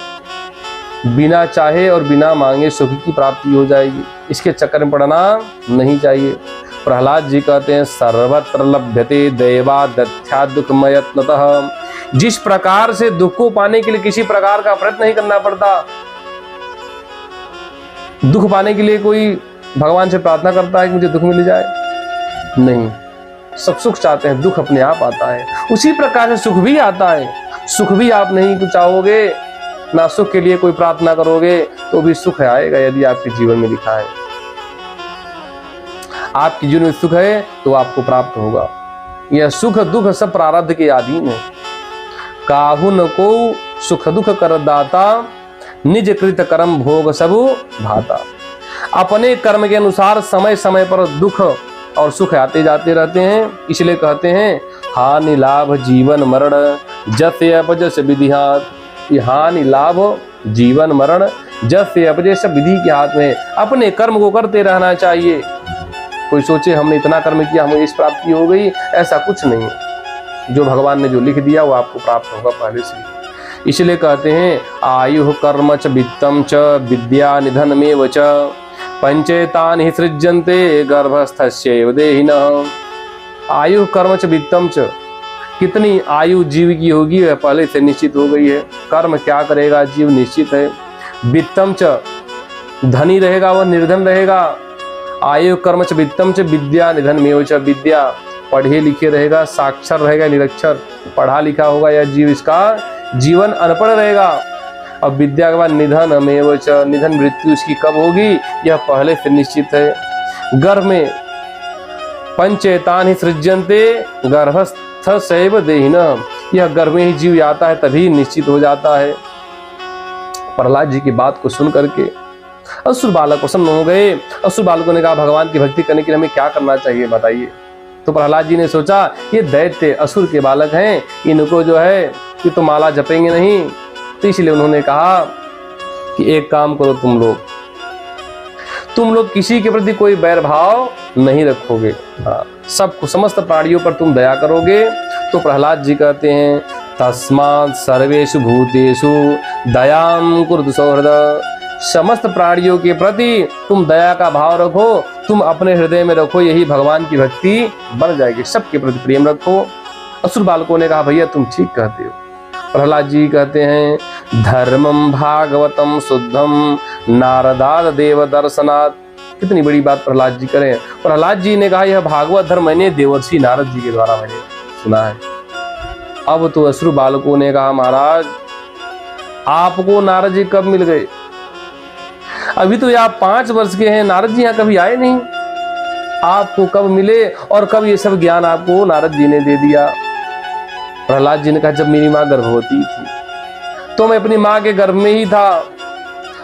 बिना चाहे और बिना मांगे सुख की प्राप्ति हो जाएगी। इसके चक्कर में पड़ना नहीं चाहिए। प्रहलाद जी कहते हैं, सर्वत्र लभ्यते दैवा दत्या दुःखमयत्नतः। जिस प्रकार से दुख को पाने के लिए किसी प्रकार का प्रयत्न नहीं करना पड़ता। दुख पाने के लिए कोई भगवान से प्रार्थना करता है कि मुझे दुख मिल जाए? नहीं, सब सुख चाहते हैं, दुख अपने आप आता है। उसी प्रकार से सुख भी आता है। सुख भी आप नहीं चाहोगे, ना सुख के लिए कोई प्रार्थना करोगे तो भी सुख आएगा यदि आपके जीवन में लिखा है। आपके जीवन में सुख है तो आपको प्राप्त होगा। यह सुख दुख सब प्रारब्ध के अधीन है। काहू न को सुख दुख कर दाता, निज कृत कर्म भोग सब भाता। अपने कर्म के अनुसार समय समय पर दुख और सुख आते जाते रहते हैं। इसलिए कहते हैं हानि लाभ जीवन मरण जस अपजस विधिहात। हानि लाभ जीवन मरण जस अपजस विधि के हाथ में। अपने कर्म को करते रहना चाहिए। कोई सोचे हमने इतना कर्म किया हमें इस प्राप्ति हो गई, ऐसा कुछ नहीं है। जो भगवान ने जो लिख दिया वो आपको प्राप्त होगा पहले से। इसलिए कहते हैं आयु कर्म च वित्तम च विद्या निधन में च पंचेतानि हि सृज्यन्ते गर्भस्थस्यैव देहिनः। आयु कर्म च वित्तम च, कितनी आयु जीव की होगी वह पहले से निश्चित हो गई है। कर्म क्या करेगा जीव निश्चित है। वित्तम च, धनी रहेगा वह निर्धन रहेगा। आयु कर्म च वित्तम च विद्या निधन में च। विद्या पढ़े लिखे रहेगा, साक्षर रहेगा निरक्षर, पढ़ा लिखा होगा या जीव इसका जीवन अनपढ़ रहेगा। अब विद्या के बाद निधन में च, निधन मृत्यु इसकी कब होगी यह पहले से निश्चित है। गर्भ में पंचेतानि सृज्यन्ते गर्भस्थस्यैव देहिनः। यह गर्भ में ही जीव आता है तभी निश्चित हो जाता है। प्रहलाद जी की बात को सुन करके असुर बालक प्रसन्न हो गए। असुर बालकों ने कहा भगवान की भक्ति करने के लिए हमें क्या करना चाहिए बताइए। तो प्रहलाद जी ने सोचा ये दैत्य असुर के बालक हैं, इनको जो है कि तो माला जपेंगे नहीं। तो इसलिए उन्होंने कहा कि एक काम करो, तुम लोग किसी के प्रति कोई बैर भाव नहीं रखोगे, सबको समस्त प्राणियों पर तुम दया करोगे। तो प्रहलाद जी कहते हैं तस्मात् सर्वेषु भूतेषु दयां कुरु सौहृद। समस्त प्राणियों के प्रति तुम दया का भाव रखो, तुम अपने हृदय में रखो, यही भगवान की भक्ति बन जाएगी। सबके प्रति प्रेम रखो। असुर बालकों ने कहा भैया तुम ठीक कहते हो। प्रहलाद जी कहते हैं धर्मम भागवतम शुद्धम नारदाद देव दर्शनात्। कितनी बड़ी बात प्रहलाद जी करें। प्रहलाद जी ने कहा यह भागवत धर्म मैंने देवर्षि नारद जी के द्वारा मैंने सुना है। अब तो असुर बालकों ने कहा महाराज आपको नारद जी कब मिल गए? अभी तो आप 5 वर्ष के हैं, नारद जी यहाँ कभी आए नहीं। आपको कब मिले और कब ये सब ज्ञान आपको नारद जी ने दे दिया? प्रहलाद जी ने कहा जब मेरी माँ गर्भवती थी तो मैं अपनी माँ के गर्भ में ही था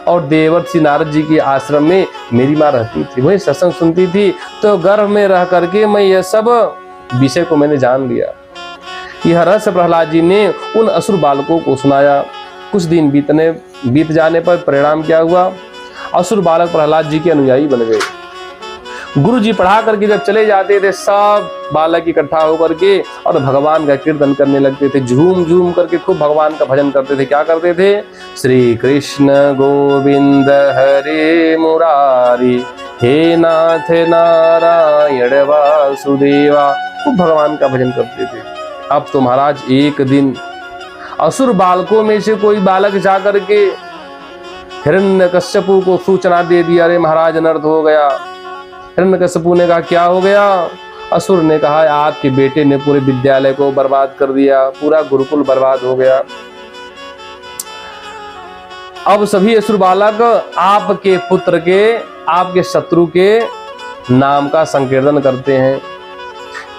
और देवर्षि नारद जी के आश्रम में मेरी माँ रहती थी, वही सत्संग सुनती थी। तो गर्भ में रह करके मैं यह सब विषय को मैंने जान लिया। यह रहस्य प्रहलाद जी ने उन असुर बालकों को सुनाया। कुछ दिन बीत जाने पर परिणाम क्या हुआ? असुर बालक प्रहलाद जी के अनुयायी बन गए। गुरु जी पढ़ा करके जब चले जाते थे सब बालक इकट्ठा होकर के और भगवान का कीर्तन करने लगते थे। झूम झूम करके खूब भगवान का भजन करते थे। क्या करते थे? श्री कृष्ण गोविंद हरे मुरारी हे नाथ नारायण वासुदेवा, खूब भगवान का भजन करते थे। अब तो महाराज एक दिन असुर बालकों में से कोई बालक जाकर के हिरण्यकश्यपु को सूचना दे दिया, अरे महाराज अनर्थ हो गया। हिरण्यकश्यपु ने कहा क्या हो गया? असुर ने कहा आपके बेटे ने पूरे विद्यालय को बर्बाद कर दिया, पूरा गुरुकुल बर्बाद हो गया। अब सभी असुर बालक आपके पुत्र के, आपके शत्रु के नाम का संकीर्तन करते हैं।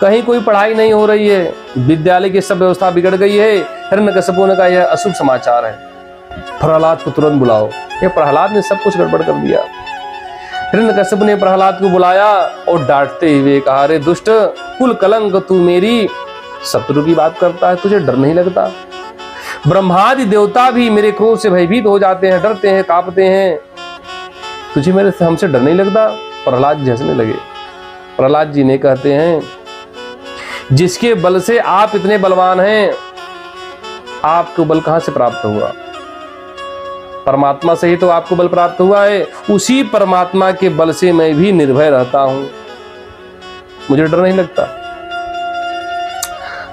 कहीं कोई पढ़ाई नहीं हो रही है, विद्यालय की सब व्यवस्था बिगड़ गई है। हिरण्यकश्यपु ने कहा यह अशुभ समाचार है, प्रहलाद को तुरंत बुलाओ। ये प्रहलाद ने सब कुछ गड़बड़ कर दिया। हिरण्यकश्यप ने प्रहलाद को बुलाया और डांटते हुए कहा अरे दुष्ट कुल कलंक, तू मेरी शत्रु की बात करता है, तुझे डर नहीं लगता? ब्रह्मादि देवता भी मेरे क्रोध से भयभीत हो जाते हैं, डरते हैं, कांपते हैं, तुझे मेरे से हमसे डर नहीं लगता? प्रहलाद जी हंसने लगे। प्रहलाद जी ने कहते हैं जिसके बल से आप इतने बलवान हैं, आपको बल कहां से प्राप्त हुआ? परमात्मा से ही तो आपको बल प्राप्त हुआ है। उसी परमात्मा के बल से मैं भी निर्भय रहता हूं, मुझे डर नहीं लगता।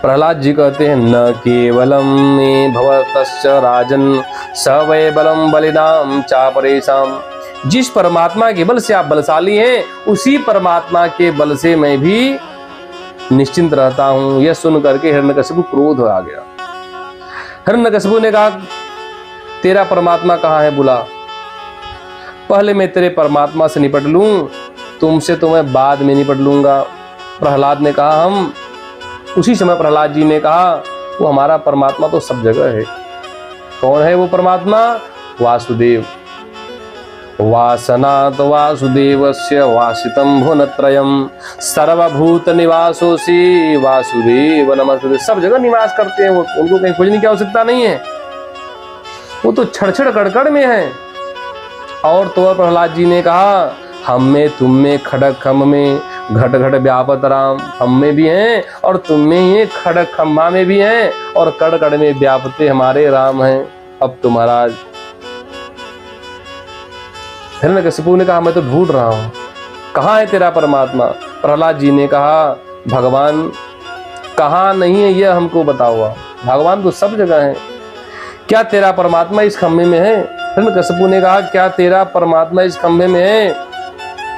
प्रहलाद जी कहते हैं न केवलम मे भवतश्च राजन स वै बलम बलिनाम चापरेशम। जिस परमात्मा के बल से आप बलशाली हैं, उसी परमात्मा के बल से मैं भी निश्चिंत रहता हूं। यह सुन करके हिरण्यकशिपु क्रोध आ गया। हिरण्यकशिपु ने कहा, तेरा परमात्मा कहाँ है, बुला। पहले मैं तेरे परमात्मा से निपट लूं, तुमसे तो मैं बाद में निपट लूंगा। प्रहलाद ने कहा, हम उसी समय प्रहलाद जी ने कहा, वो हमारा परमात्मा तो सब जगह है। कौन है वो परमात्मा? वासुदेव। वासनात् वासुदेवस्य वासितं भुवनत्रयम् सर्वभूत निवासोऽसि वासुदेव नमस्ते। सब जगह निवास करते हैं वो, उनको कहीं खोजने की आवश्यकता नहीं है, वो तो छड़ कड़कड़ में है। और तो प्रहलाद जी ने कहा, हम में तुम में खड़ग खम्भ में घट घट व्यापत राम। हम में भी हैं और तुम में ही खड़ग खम्भा में भी हैं और कड़ कड़ में व्यापते हमारे राम हैं। अब तो महाराज हिरण्यकशिपु ने कहा, मैं तो ढूंढ रहा हूं, कहाँ है तेरा परमात्मा? प्रहलाद जी ने कहा, भगवान कहाँ नहीं है यह हमको बताओ। भगवान तो सब जगह है। क्या तेरा परमात्मा इस खम्भे में है? हिरण्यकशिपु ने कहा, क्या तेरा परमात्मा इस खम्भे में है?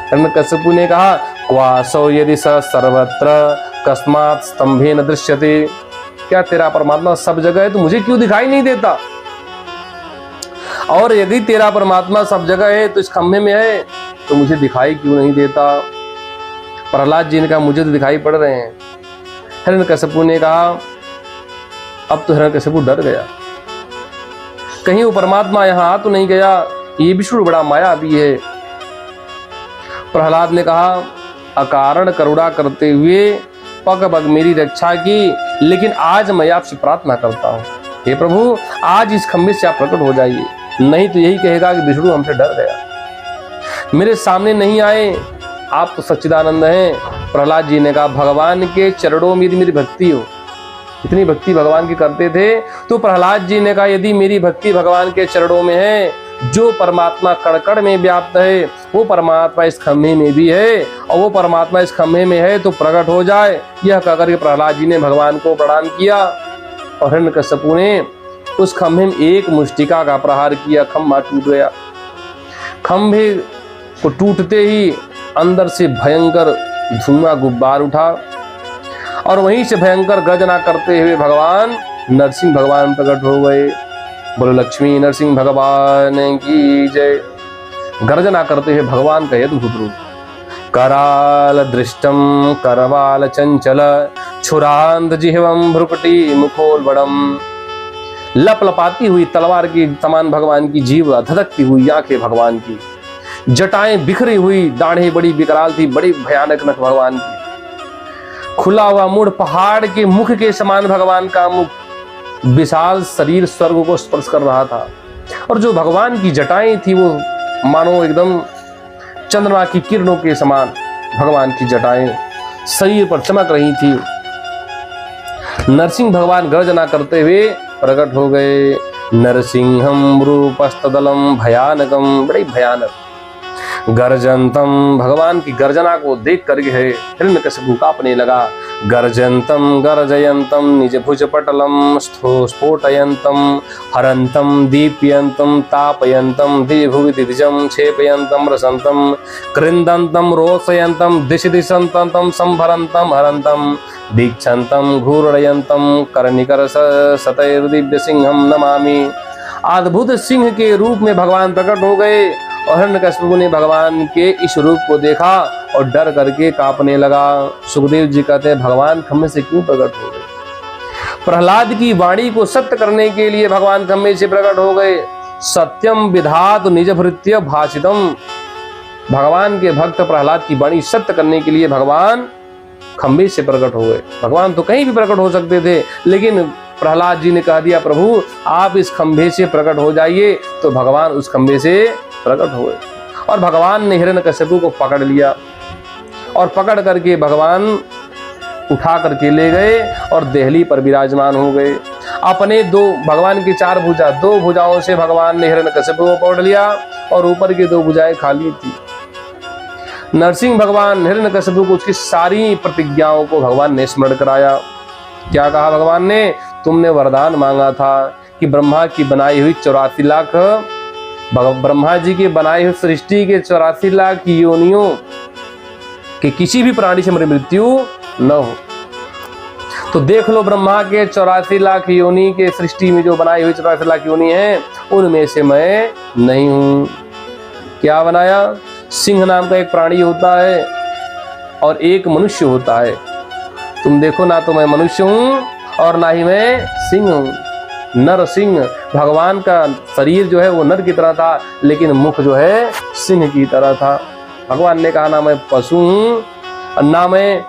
हिरण्यकशिपु ने कहा, क्वासो यदि स सर्वत्र कस्मात् स्तंभे न दृश्यते। क्या तेरा परमात्मा सब जगह है तो मुझे क्यों दिखाई नहीं देता? और यदि तेरा परमात्मा सब जगह है तो इस खम्भे में है तो मुझे दिखाई क्यों नहीं देता? प्रहलाद जी ने कहा, मुझे तो दिखाई पड़ रहे हैं। हिरण्यकशिपु ने कहा, अब तो हिरण्यकशिपु डर गया, कहीं वो परमात्मा यहाँ आ तो नहीं गया, ये विष्णु बड़ा माया भी है। प्रहलाद ने कहा, अकारण करुणा करते हुए पग पग मेरी रक्षा की, लेकिन आज मैं आपसे प्रार्थना करता हूँ, हे प्रभु आज इस खम्भे से आप प्रकट हो जाइए, नहीं तो यही कहेगा कि विष्णु हमसे डर गया, मेरे सामने नहीं आए, आप तो सच्चिदानंद हैं। प्रहलाद जी ने कहा, भगवान के चरणों में यदि मेरी भक्ति हो, इतनी भक्ति भगवान की करते थे, तो प्रहलाद जी ने कहा, यदि मेरी भक्ति भगवान के चरणों में है, जो परमात्मा कड़कड़ में व्याप्त है वो परमात्मा इस खम्भे में भी है, और वो परमात्मा इस खम्भे में है तो प्रकट हो जाए। यह कहकर के प्रहलाद जी ने भगवान को प्रणाम किया और हिरण्यकशिपु ने उस खम्भे में एक मुष्टिका का प्रहार किया, खम्भा टूट गया। खम्भे को टूटते ही अंदर से भयंकर धुआं गुब्बार उठा और वहीं से भयंकर गर्जना करते हुए भगवान नरसिंह भगवान प्रकट हो गए। बोलो लक्ष्मी नरसिंह भगवान की जय। गर्जना करते हुए भगवान का अद्भुत रूप, कराल दृष्टम करवाल चंचल छुरांत जिह्वम भ्रुकुटी मुखोल्बड़म। लपलपाती हुई तलवार की समान भगवान की जीभ, धधकती हुई आंखें भगवान की, जटाएं बिखरी हुई, दाढ़ें बड़ी विकराल थी, बड़ी भयानक नख भगवान की, खुला हुआ मुड़ पहाड़ के मुख के समान भगवान का मुख, विशाल शरीर स्वर्ग को स्पर्श कर रहा था, और जो भगवान की जटाएं थी वो मानो एकदम चंद्रमा की किरणों के समान भगवान की जटाएं शरीर पर चमक रही थी। नरसिंह भगवान गर्जना करते हुए प्रकट हो गए। नरसिंहम रूपस्तदलम भयानकम, बड़ी भयानक। गर्जंतम, भगवान की गर्जना को देख करके है हिरण्यकशिपु कांपने लगा। गर्जंतम गर्जयंतम निज भुज पटलम स्फोटयंतम हरंतम दीप्यंतम तापयंतम दिभुवि दिदिजम क्षेपयंतम रसंतम कृंदंतम रोषयंतम दिश दिशंतम संभरंतम हरंतम दीक्षंतम घूर्णयंतम करनिकर सतैर्दिव्य सिंहम नमामि। अद्भुत सिंह के रूप में भगवान प्रकट हो गए और हिरण्यकशिपु ने भगवान के इस रूप को देखा और डर करके कांपने लगा। सुखदेव जी कहते हैं, भगवान खम्भे से क्यों प्रकट हो गए? प्रहलाद की वाणी को सत्य करने के लिए भगवान खम्भे से प्रकट हो गए। सत्यम विधातु निज भृत्य भाषितम, भगवान के भक्त प्रहलाद की वाणी सत्य करने के लिए भगवान खम्भे से प्रकट हो गए। भगवान तो कहीं भी प्रकट हो सकते थे, लेकिन प्रहलाद जी ने कह दिया, प्रभु आप इस खम्भे से प्रकट हो जाइए, तो भगवान उस खम्भे से प्रकट हो गए। और भगवान ने हिरण्यकशिपु को पकड़ लिया और पकड़ करके भगवान उठा करके ले गए और देहली पर विराजमान हो गए। अपने भगवान की 4 भुजा, 2 भुजाओं से भगवान ने हिरण्यकशिपु को पकड़ लिया और ऊपर की 2 भुजाएं खाली थी। नरसिंह भगवान हिरण्यकशिपु को उसकी सारी प्रतिज्ञाओं को भगवान ने स्मरण कराया। क्या कहा भगवान ने? तुमने वरदान मांगा था कि ब्रह्मा की बनाई हुई 84 लाख, ब्रह्मा जी के बनाए हुए सृष्टि के 84 लाख योनियों कि किसी भी प्राणी से मेरी मृत्यु न हो, तो देख लो ब्रह्मा के 84 लाख योनि के सृष्टि में जो बनाई हुई 84 लाख योनि है, उनमें से मैं नहीं हूं। क्या बनाया? सिंह नाम का एक प्राणी होता है और एक मनुष्य होता है। तुम देखो ना, तो मैं मनुष्य हूं और ना ही मैं सिंह हूं। नर सिंह, भगवान का शरीर जो है वो नर की तरह था, लेकिन मुख जो है सिंह की तरह था। भगवान ने कहा ना मैं पशु हूं, ना मैं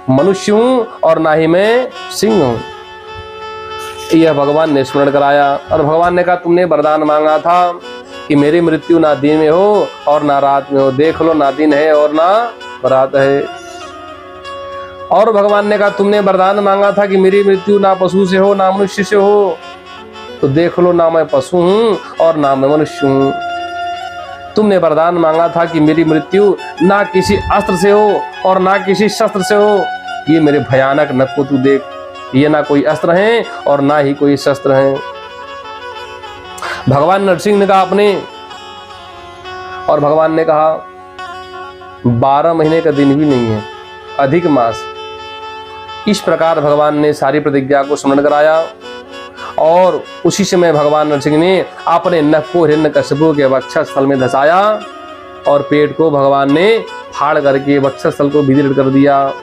मनुष्य हूं और ना ही मैं सिंह हूं। यह भगवान ने स्मरण कराया। और भगवान ने कहा तुमने वरदान मांगा था कि मेरी मृत्यु ना दिन में हो और ना रात में हो। देख लो, ना दिन है और ना रात है। और भगवान ने कहा तुमने वरदान मांगा था कि मेरी मृत्यु ना पशु से हो ना मनुष्य से हो। तो देख लो, ना मैं पशु हूं और ना मैं मनुष्य हूं। तुमने वरदान मांगा था कि मेरी मृत्यु ना किसी अस्त्र से हो और ना किसी शस्त्र से हो। ये मेरे भयानक नख को तू देख, ये ना कोई अस्त्र है और ना ही कोई शस्त्र है। भगवान नरसिंह ने कहा अपने, और भगवान ने कहा 12 महीने का दिन भी नहीं है, अधिक मास। इस प्रकार भगवान ने सारी प्रतिज्ञा को स्मरण कराया। और उसी समय भगवान नरसिंह ने अपने नख को हिरण्यकशिपु के वक्षस्थल में धसाया और पेट को भगवान ने फाड़ करके वक्षस्थल को विदीर्ण कर दिया।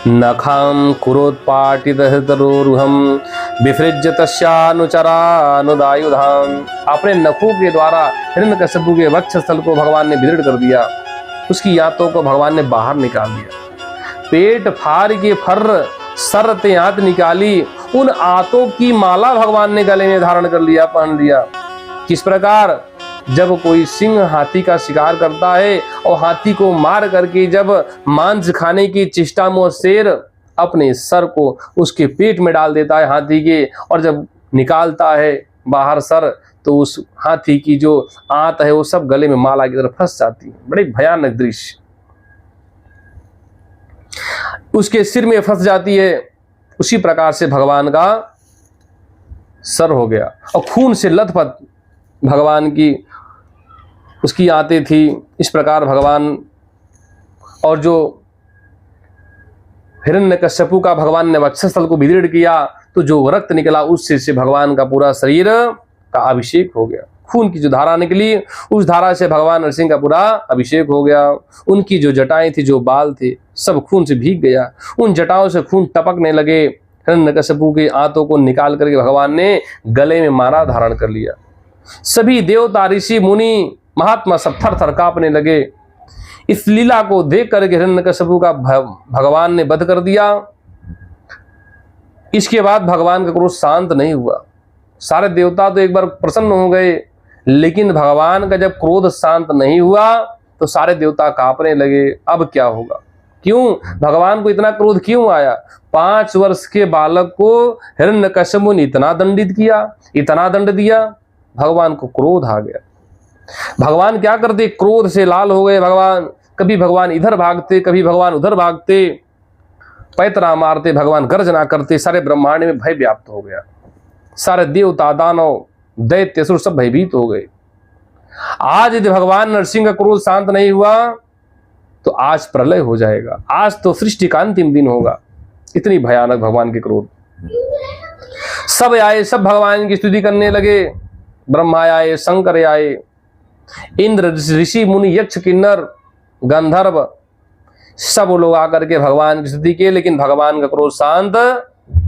नखाम कुरोत्पाटितहृतरोरुहम विसृज्य तस्यानुचरानुदायुधाम। अपने नखों के द्वारा हिरण्यकशिपु के वक्षस्थल को भगवान ने विदीर्ण कर दिया। उसकी आंतों को भगवान ने बाहर निकाल दिया। पेट फाड़ के फर सरते आंत निकाली। उन आंतों की माला भगवान ने गले में धारण कर लिया, पहन लिया। किस प्रकार? जब कोई सिंह हाथी का शिकार करता है और हाथी को मार करके जब मांस खाने की चेष्टा में शेर अपने सर को उसके पेट में डाल देता है हाथी के, और जब निकालता है बाहर सर, तो उस हाथी की जो आंत है वो सब गले में माला की तरफ फंस जाती है। बड़े भयानक दृश्य। उसके सिर में फंस जाती है। उसी प्रकार से भगवान का सर हो गया और खून से लथपथ भगवान की उसकी आंतें थी। इस प्रकार भगवान, और जो हिरण्यकश्यपु का भगवान ने वक्षस्थल को विदीर्ण किया, तो जो रक्त निकला उससे से भगवान का पूरा शरीर का अभिषेक हो गया। खून की जो धारा निकली, उस धारा से भगवान नरसिंह का पूरा अभिषेक हो गया। उनकी जो जटाएं थी, जो बाल थे, सब खून से भीग गया। उन जटाओं से खून टपकने लगे। हिरण्यकशिपु के आंतों को निकाल करके भगवान ने गले में माला धारण कर लिया। सभी देवता, ऋषि, मुनि, महात्मा सब थर थर कांपने लगे। इस लीला को देख करके हिरण्यकशिपु का भगवान ने वध कर दिया। इसके बाद भगवान का क्रोध शांत नहीं हुआ। सारे देवता तो एक बार प्रसन्न हो गए, लेकिन भगवान का जब क्रोध शांत नहीं हुआ तो सारे देवता कांपने लगे। अब क्या होगा? क्यों भगवान को इतना क्रोध क्यों आया? 5 वर्ष के बालक को हिरण्यकशिपु ने इतना दंडित किया, इतना दंड दिया, भगवान को क्रोध आ गया। भगवान क्या करते? क्रोध से लाल हो गए भगवान। कभी भगवान इधर भागते, कभी भगवान उधर भागते, पैतरा मारते, भगवान गर्जना करते। सारे ब्रह्मांड में भय व्याप्त हो गया। सारे देवता, दानव, दैत्य, असुर सब भयभीत हो गए। आज यदि भगवान नरसिंह का क्रोध शांत नहीं हुआ तो आज प्रलय हो जाएगा। आज तो सृष्टि का अंतिम दिन होगा। इतनी भयानक भगवान के क्रोध। सब आए, सब भगवान की स्तुति करने लगे। ब्रह्मा आए, शंकर आए, इंद्र, ऋषि, मुनि, यक्ष, किन्नर, गंधर्व, सब लोग आकर के भगवान की स्तुति किए, लेकिन भगवान का क्रोध शांत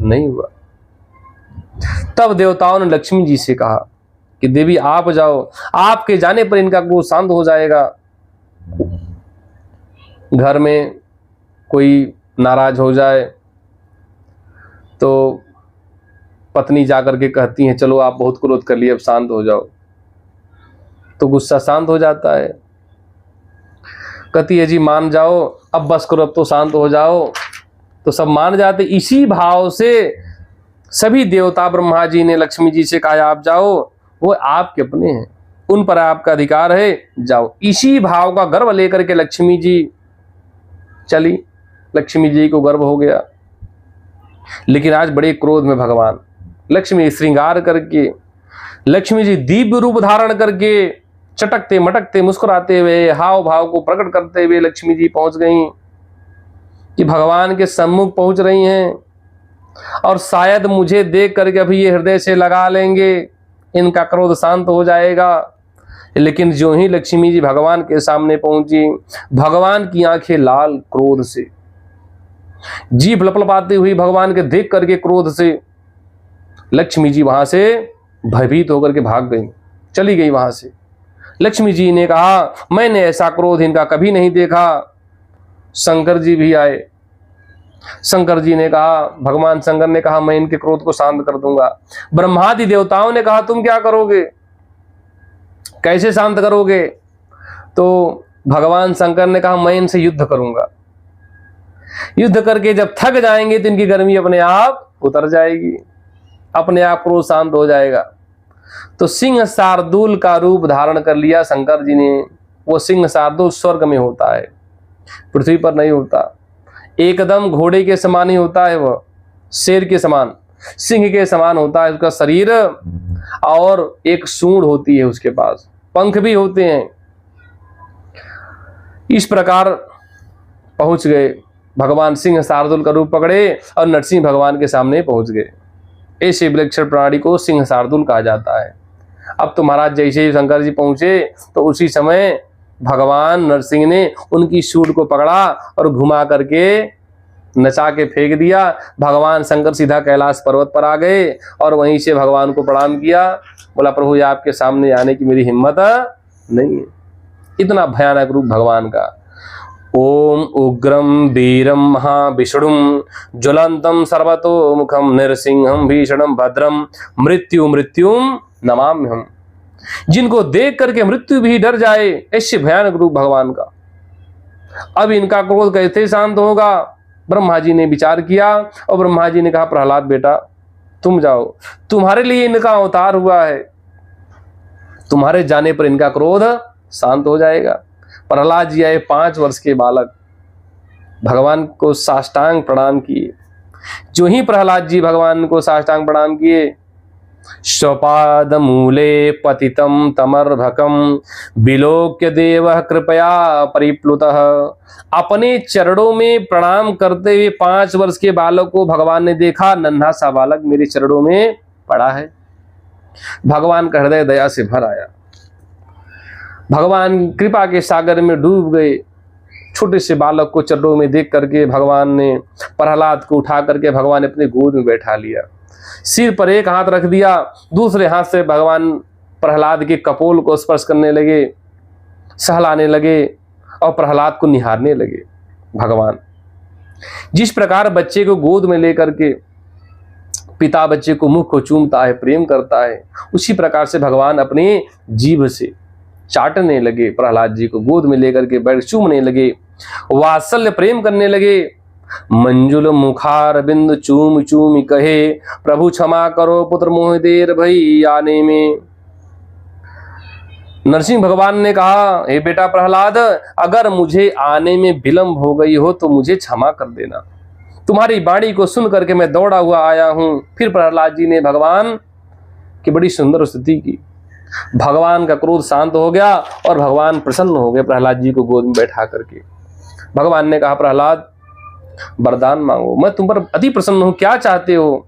नहीं हुआ। तब देवताओं ने लक्ष्मी जी से कहा कि देवी आप जाओ, आपके जाने पर इनका क्रोध शांत हो जाएगा। घर में कोई नाराज हो जाए तो पत्नी जाकर के कहती है चलो आप बहुत क्रोध कर लिए, अब शांत हो जाओ। तो गुस्सा शांत हो जाता है। कहती है जी मान जाओ, अब बस करो, अब तो शांत हो जाओ। तो सब मान जाते। इसी भाव से सभी देवता, ब्रह्मा जी ने लक्ष्मी जी से कहा आप जाओ, वो आपके अपने हैं, उन पर आपका अधिकार है, जाओ। इसी भाव का गर्व लेकर के लक्ष्मी जी चली। लक्ष्मी जी को गर्व हो गया, लेकिन आज बड़े क्रोध में भगवान। लक्ष्मी श्रृंगार करके, लक्ष्मी जी दिव्य रूप धारण करके, चटकते मटकते मुस्कुराते हुए, हाव भाव को प्रकट करते हुए लक्ष्मी जी पहुंच गईं। कि भगवान के सम्मुख पहुंच रही हैं और शायद मुझे देख करके अभी ये हृदय से लगा लेंगे, इनका क्रोध शांत हो जाएगा। लेकिन जो ही लक्ष्मी जी भगवान के सामने पहुंची, भगवान की आंखें लाल क्रोध से, जीभ लपलपाती हुई भगवान के देख करके क्रोध से, लक्ष्मी जी वहां से भयभीत होकर के भाग गई, चली गई वहां से। लक्ष्मी जी ने कहा मैंने ऐसा क्रोध इनका कभी नहीं देखा। शंकर जी भी आए। शंकर जी ने कहा, भगवान शंकर ने कहा मैं इनके क्रोध को शांत कर दूंगा। ब्रह्मादि देवताओं ने कहा तुम क्या करोगे, कैसे शांत करोगे? तो भगवान शंकर ने कहा मैं इनसे युद्ध करूंगा। युद्ध करके जब थक जाएंगे तो इनकी गर्मी अपने आप उतर जाएगी, अपने आप क्रोध शांत हो जाएगा। तो सिंह शार्दूल का रूप धारण कर लिया शंकर जी ने। वो सिंह शार्दूल स्वर्ग में होता है, पृथ्वी पर नहीं होता। एकदम घोड़े के समान ही होता है, वह शेर के समान, सिंह के समान होता है उसका शरीर, और एक सूंड होती है उसके पास, पंख भी होते हैं। इस प्रकार पहुंच गए भगवान, सिंह शार्दूल का रूप पकड़े और नरसिंह भगवान के सामने पहुंच गए। ऐसे विलक्षण प्राणी को सिंह शार्दूल कहा जाता है। अब तो महाराज जैसे ही शंकर जी पहुंचे तो उसी समय भगवान नरसिंह ने उनकी सूंड को पकड़ा और घुमा करके नचा के फेंक दिया। भगवान शंकर सीधा कैलाश पर्वत पर आ गए और वहीं से भगवान को प्रणाम किया। बोला प्रभु ये आपके सामने आने की मेरी हिम्मत नहीं है। इतना भयानक रूप भगवान का। ओम उग्रम वीरम महाविष्णुम ज्वलंतम सर्वतो मुखम नरसिंहम भीषणम भद्रम मृत्युम नमाम्यहम। जिनको देख करके मृत्यु भी डर जाए, ऐसे भयानक रूप भगवान का। अब इनका क्रोध कैसे शांत होगा? ब्रह्मा जी ने विचार किया और ब्रह्मा जी ने कहा प्रहलाद बेटा तुम जाओ, तुम्हारे लिए इनका अवतार हुआ है, तुम्हारे जाने पर इनका क्रोध शांत हो जाएगा। प्रहलाद जी आए, 5 वर्ष के बालक, भगवान को साष्टांग प्रणाम किए। जो ही प्रहलाद जी भगवान को साष्टांग प्रणाम किए, स्वपाद मूले पतितम तमर्भकम विलोक्य देवः कृपया परिप्लुतः। अपने चरणों में प्रणाम करते हुए 5 वर्ष के बालक को भगवान ने देखा, नन्हा सा बालक मेरे चरणों में पड़ा है। भगवान का हृदय दया से भर आया, भगवान कृपा के सागर में डूब गए। छोटे से बालक को चरणों में देख करके भगवान ने प्रहलाद को उठा करके भगवान अपने गोद में बैठा लिया। सिर पर एक हाथ रख दिया, दूसरे हाथ से भगवान प्रहलाद के कपोल को स्पर्श करने लगे, सहलाने लगे और प्रहलाद को निहारने लगे। भगवान जिस प्रकार बच्चे को गोद में लेकर के पिता बच्चे को मुख को चूमता है, प्रेम करता है, उसी प्रकार से भगवान अपने जीभ से चाटने लगे, प्रहलाद जी को गोद में लेकर के बैठ चूमने लगे, वात्सल्य प्रेम करने लगे। मंजुल मुखार बिंद चूम चूम कहे प्रभु क्षमा करो पुत्र मोह देर भई आने में। नरसिंह भगवान ने कहा हे बेटा प्रहलाद, अगर मुझे आने में विलंब हो गई हो तो मुझे क्षमा कर देना, तुम्हारी वाणी को सुन करके मैं दौड़ा हुआ आया हूं। फिर प्रहलाद जी ने भगवान की बड़ी सुंदर स्तुति की। भगवान का क्रोध शांत हो गया और भगवान प्रसन्न हो गए प्रहलाद जी को गोद में बैठा करके। भगवान ने कहा प्रहलाद वरदान मांगो, मैं तुम पर अति प्रसन्न हूं, क्या चाहते हो?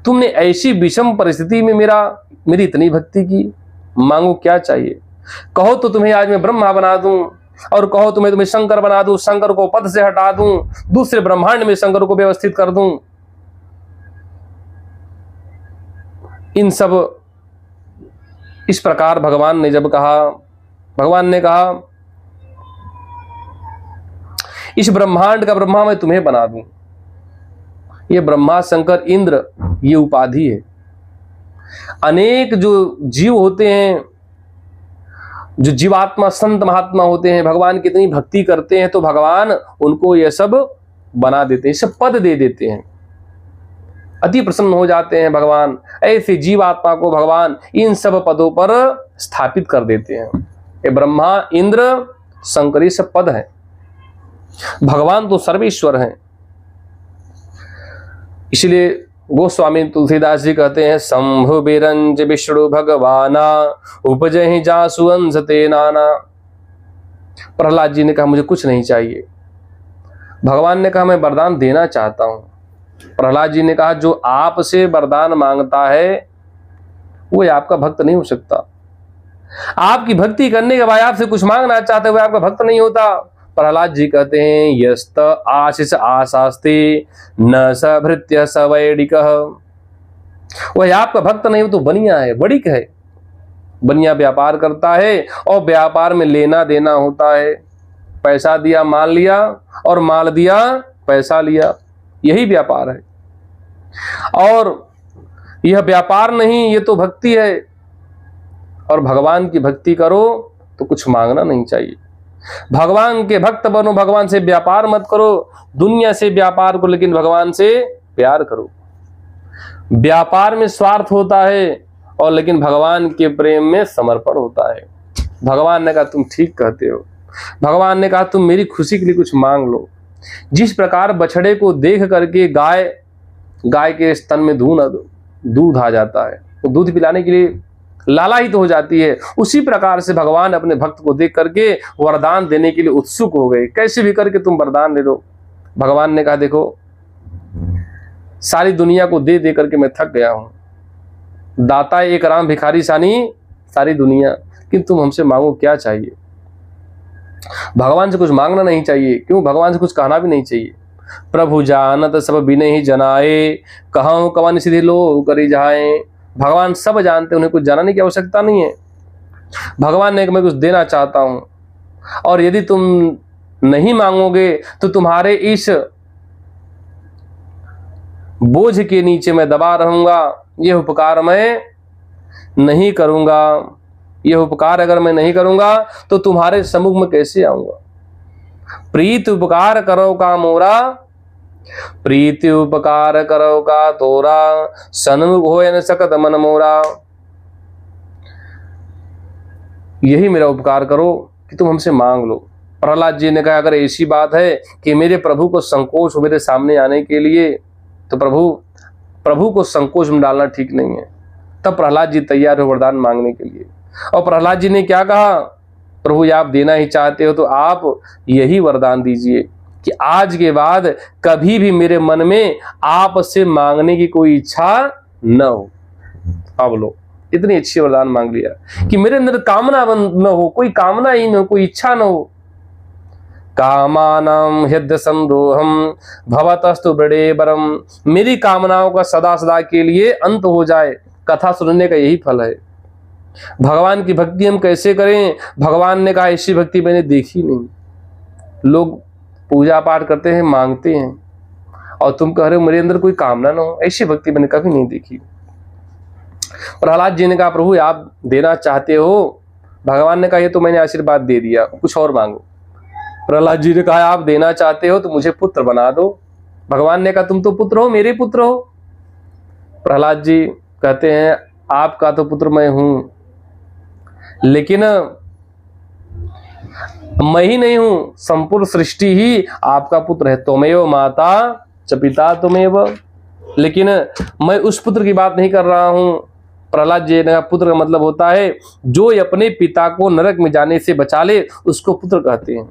तुमने ऐसी विषम परिस्थिति में मेरी इतनी भक्ति की, मांगो क्या चाहिए? कहो तो तुम्हें आज मैं ब्रह्मा बना दूं, और कहो तो मैं तुम्हें शंकर बना दूं, शंकर को पद से हटा दूं, दूसरे ब्रह्मांड में शंकर को व्यवस्थित कर दूं। इन सब इस प्रकार भगवान ने जब कहा, भगवान ने कहा इस ब्रह्मांड का ब्रह्मा मैं तुम्हें बना दूं। ये ब्रह्मा शंकर इंद्र ये उपाधि है। अनेक जो जीव होते हैं, जो जीवात्मा संत महात्मा होते हैं, भगवान की इतनी भक्ति करते हैं तो भगवान उनको ये सब बना देते हैं, सब पद दे देते हैं, अति प्रसन्न हो जाते हैं भगवान। ऐसे जीवात्मा को भगवान इन सब पदों पर स्थापित कर देते हैं। ये ब्रह्मा इंद्र शंकर ये सब पद हैं, भगवान तो सर्वेश्वर हैं। इसलिए गोस्वामी तुलसीदास जी कहते हैं शंभु बिरंज विष्णु भगवाना उपजहि जासु अंश ते नाना। प्रहलाद जी ने कहा मुझे कुछ नहीं चाहिए, भगवान ने कहा मैं वरदान देना चाहता हूं। प्रहलाद जी ने कहा जो आपसे वरदान मांगता है वो आपका भक्त नहीं हो सकता। आपकी भक्ति करने के बाद आपसे कुछ मांगना चाहते हुए आपका भक्त नहीं होता। प्रहलाद जी कहते हैं यस्त आशीष आशास्ते न सभृत्य सवैडिकः, वह आपका भक्त नहीं हो तो बनिया है, वणिक है। बनिया व्यापार करता है और व्यापार में लेना देना होता है। पैसा दिया माल लिया और माल दिया पैसा लिया, यही व्यापार है। और यह व्यापार नहीं, ये तो भक्ति है। और भगवान की भक्ति करो तो कुछ मांगना नहीं चाहिए। भगवान के भक्त बनो, भगवान से व्यापार मत करो। दुनिया से व्यापार करो लेकिन भगवान से प्यार करो। व्यापार में स्वार्थ होता है और लेकिन भगवान के प्रेम में समर्पण होता है। भगवान ने कहा तुम ठीक कहते हो। भगवान ने कहा तुम मेरी खुशी के लिए कुछ मांग लो। जिस प्रकार बछड़े को देख करके गाय के स्तन में दूध आ जाता है, तो दूध पिलाने के लिए लालायित हो जाती है, उसी प्रकार से भगवान अपने भक्त को देख करके वरदान देने के लिए उत्सुक हो गए। कैसे भी करके तुम वरदान दे दो। भगवान ने कहा देखो सारी दुनिया को दे दे करके मैं थक गया हूं। दाता एक राम भिखारी सानी सारी दुनिया, कि तुम हमसे मांगो क्या चाहिए। भगवान से कुछ मांगना नहीं चाहिए। क्यों? भगवान से कुछ कहना भी नहीं चाहिए। प्रभु जानत सब बिने ही जनाए, कहूं कवन सीधे लो करी जाए। भगवान सब जानते, उन्हें कुछ जानने की आवश्यकता नहीं है। भगवान ने मैं कुछ देना चाहता हूं और यदि तुम नहीं मांगोगे तो तुम्हारे इस बोझ के नीचे मैं दबा रहूंगा। यह उपकार मैं नहीं करूंगा। यह उपकार अगर मैं नहीं करूंगा तो तुम्हारे सम्मुख में कैसे आऊंगा। प्रीत उपकार करो का मोरा, प्रीति उपकार करो का तोरा, सन्मुख होय न सकत मन मोरा। यही मेरा उपकार करो कि तुम हमसे मांग लो। प्रहलाद जी ने कहा अगर ऐसी बात है कि मेरे प्रभु को संकोच हो मेरे सामने आने के लिए, तो प्रभु को संकोच में डालना ठीक नहीं है। तब प्रहलाद जी तैयार हो वरदान मांगने के लिए। और प्रहलाद जी ने क्या कहा, प्रभु आप देना ही चाहते हो तो आप यही वरदान दीजिए कि आज के बाद कभी भी मेरे मन में आपसे मांगने की कोई इच्छा न हो। अब लो, इतनी अच्छी वरदान मांग लिया कि मेरे अंदर कामना न हो, कोई कामना ही न हो, कोई इच्छा न हो। कामानां हृदय संदोहम भवतस्तु बड़े बरम, मेरी कामनाओं का सदा सदा के लिए अंत हो जाए। कथा सुनने का यही फल है। भगवान की भक्ति हम कैसे करें? भगवान ने कहा ऐसी भक्ति मैंने देखी नहीं। लोग पूजा पाठ करते हैं, मांगते हैं, और तुम कह रहे हो मेरे अंदर कोई कामना ना हो। ऐसी भक्ति मैंने कभी नहीं देखी। प्रहलाद जी ने कहा प्रभु आप देना चाहते हो। भगवान ने कहा ये तो मैंने आशीर्वाद दे दिया, कुछ और मांगो। प्रहलाद जी ने कहा आप देना चाहते हो तो मुझे पुत्र बना दो। भगवान ने कहा तुम तो पुत्र हो, मेरे पुत्र हो। प्रहलाद जी कहते हैं आपका तो पुत्र मैं हूं, लेकिन मैं ही नहीं हूं, संपूर्ण सृष्टि ही आपका पुत्र है। त्वमेव माता च पिता त्वमेव। लेकिन मैं उस पुत्र की बात नहीं कर रहा हूं। प्रहलाद जी ने पुत्र का मतलब होता है जो अपने पिता को नरक में जाने से बचा ले, उसको पुत्र कहते हैं।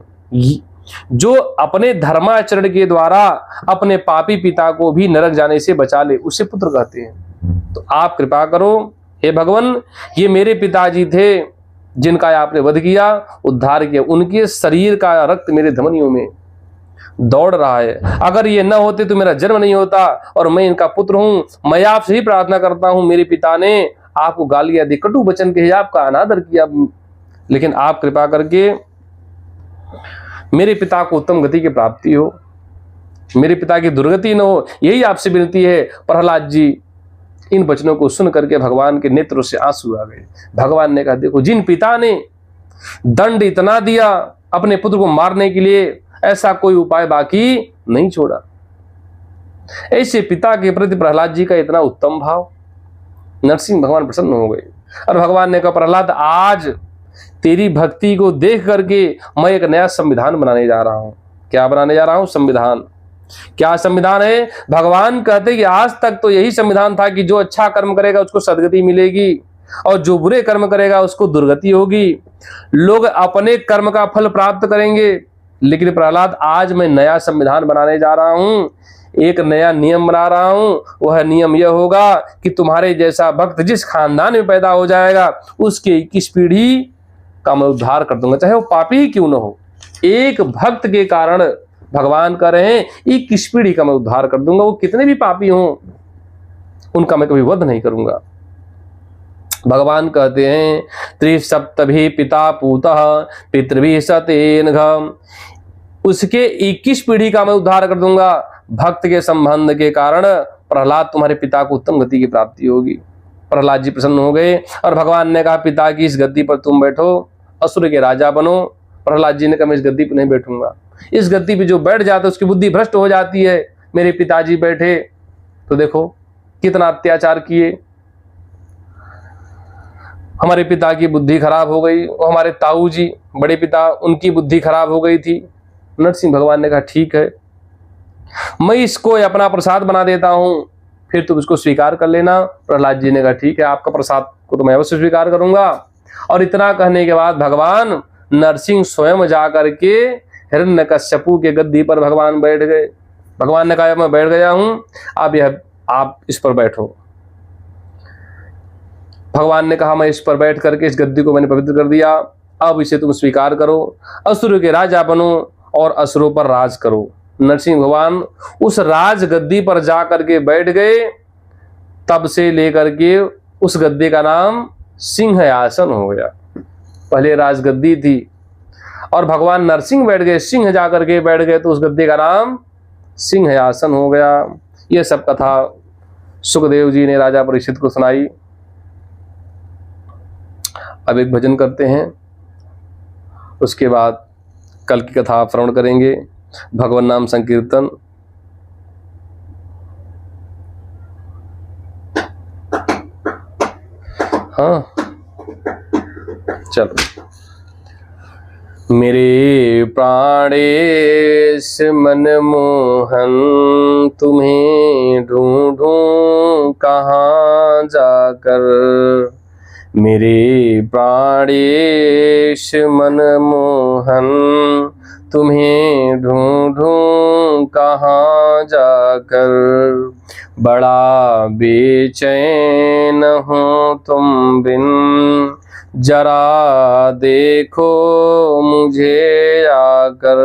जो अपने धर्माचरण के द्वारा अपने पापी पिता को भी नरक जाने से बचा ले, उसे पुत्र कहते हैं। तो आप कृपा करो हे भगवान, ये मेरे पिताजी थे जिनका आपने वध किया, उद्धार किया। उनके शरीर का रक्त मेरे धमनियों में दौड़ रहा है। अगर ये न होते तो मेरा जन्म नहीं होता और मैं इनका पुत्र हूं। मैं आपसे ही प्रार्थना करता हूं, मेरे पिता ने आपको गालियां दी, कटु वचन कहे, आपका अनादर किया, लेकिन आप कृपा करके मेरे पिता को उत्तम गति की प्राप्ति हो, मेरे पिता की दुर्गति न हो, यही आपसे विनती है। प्रहलाद जी इन वचनों को सुन करके भगवान के नेत्रों से आंसू आ गए। भगवान ने कहा देखो जिन पिता ने दंड इतना दिया अपने पुत्र को मारने के लिए, ऐसा कोई उपाय बाकी नहीं छोड़ा। ऐसे पिता के प्रति प्रहलाद जी का इतना उत्तम भाव, नरसिंह भगवान प्रसन्न हो गए। और भगवान ने कहा प्रहलाद आज तेरी भक्ति को देख करके मैं एक नया संविधान बनाने जा रहा हूं। क्या बनाने जा रहा हूं? संविधान। क्या संविधान है? भगवान कहते कि आज तक तो यही संविधान था कि जो अच्छा कर्म करेगा उसको सदगति मिलेगी और जो बुरे कर्म करेगा उसको दुर्गति होगी। लोग अपने कर्म का फल प्राप्त करेंगे, लेकिन प्रहलाद, आज मैं नया संविधान बनाने जा रहा हूं, एक नया नियम बना रहा हूं। वह नियम यह होगा कि तुम्हारे जैसा भक्त जिस खानदान में पैदा हो जाएगा उसके 21 पीढ़ी का मैं उद्धार कर दूंगा, चाहे वो पापी ही क्यों न हो। एक भक्त के कारण भगवान कह रहे हैं 21 पीढ़ी का मैं उद्धार कर दूंगा, वो कितने भी पापी हों उनका मैं कभी वध नहीं करूंगा। भगवान कहते हैं त्रिसप्तभी पिता पूतः पितृभि सतेन घ, उसके 21 पीढ़ी का मैं उद्धार कर दूंगा। भक्त के संबंध के कारण प्रहलाद तुम्हारे पिता को उत्तम गति की प्राप्ति होगी। प्रहलाद जी प्रसन्न हो गए और भगवान ने कहा पिता की इस गद्दी पर तुम बैठो, असुर के राजा बनो। प्रहलाद जी ने कहा मैं इस गद्दी पर नहीं बैठूंगा, इस गद्दी पर जो बैठ जाता है उसकी बुद्धि भ्रष्ट हो जाती है। मेरे पिताजी बैठे तो देखो कितना अत्याचार किए, हमारे पिता की बुद्धि खराब हो गई। हमारे ताऊ जी बड़े पिता, उनकी बुद्धि खराब हो गई थी। नरसिंह भगवान ने कहा ठीक है, मैं इसको अपना प्रसाद बना देता हूं, फिर तुम इसको स्वीकार कर लेना। प्रहलाद जी ने कहा ठीक है, आपका प्रसाद को तो मैं अवश्य स्वीकार करूंगा। और इतना कहने के बाद भगवान नरसिंह स्वयं जाकर के हिरण्यकश्यपु के गद्दी पर भगवान बैठ गए। भगवान ने कहा मैं बैठ गया हूं, आप इस पर बैठो। भगवान ने कहा मैं इस पर बैठ करके इस गद्दी को मैंने पवित्र कर दिया, अब इसे तुम स्वीकार करो, असुर के राजा बनो और असुरों पर राज करो। नरसिंह भगवान उस राज गद्दी पर जा करके बैठ गए। तब से लेकर के उस गद्दी का नाम सिंह आसन हो गया। पहले राज गद्दी थी और भगवान नरसिंह बैठ गए, सिंह जा करके बैठ गए तो उस गद्दी का नाम सिंह आसन हो गया। यह सब कथा सुखदेव जी ने राजा परीक्षित को सुनाई। अब एक भजन करते हैं, उसके बाद कल की कथा श्रवण करेंगे। भगवान नाम संकीर्तन। हाँ चलो। मेरे प्राणेश मनमोहन तुम्हें ढूंढूं कहाँ जाकर, मेरे प्राणेश मनमोहन तुम्हें ढूंढूं कहाँ जाकर, बड़ा बेचैन हूँ तुम बिन जरा देखो मुझे आकर,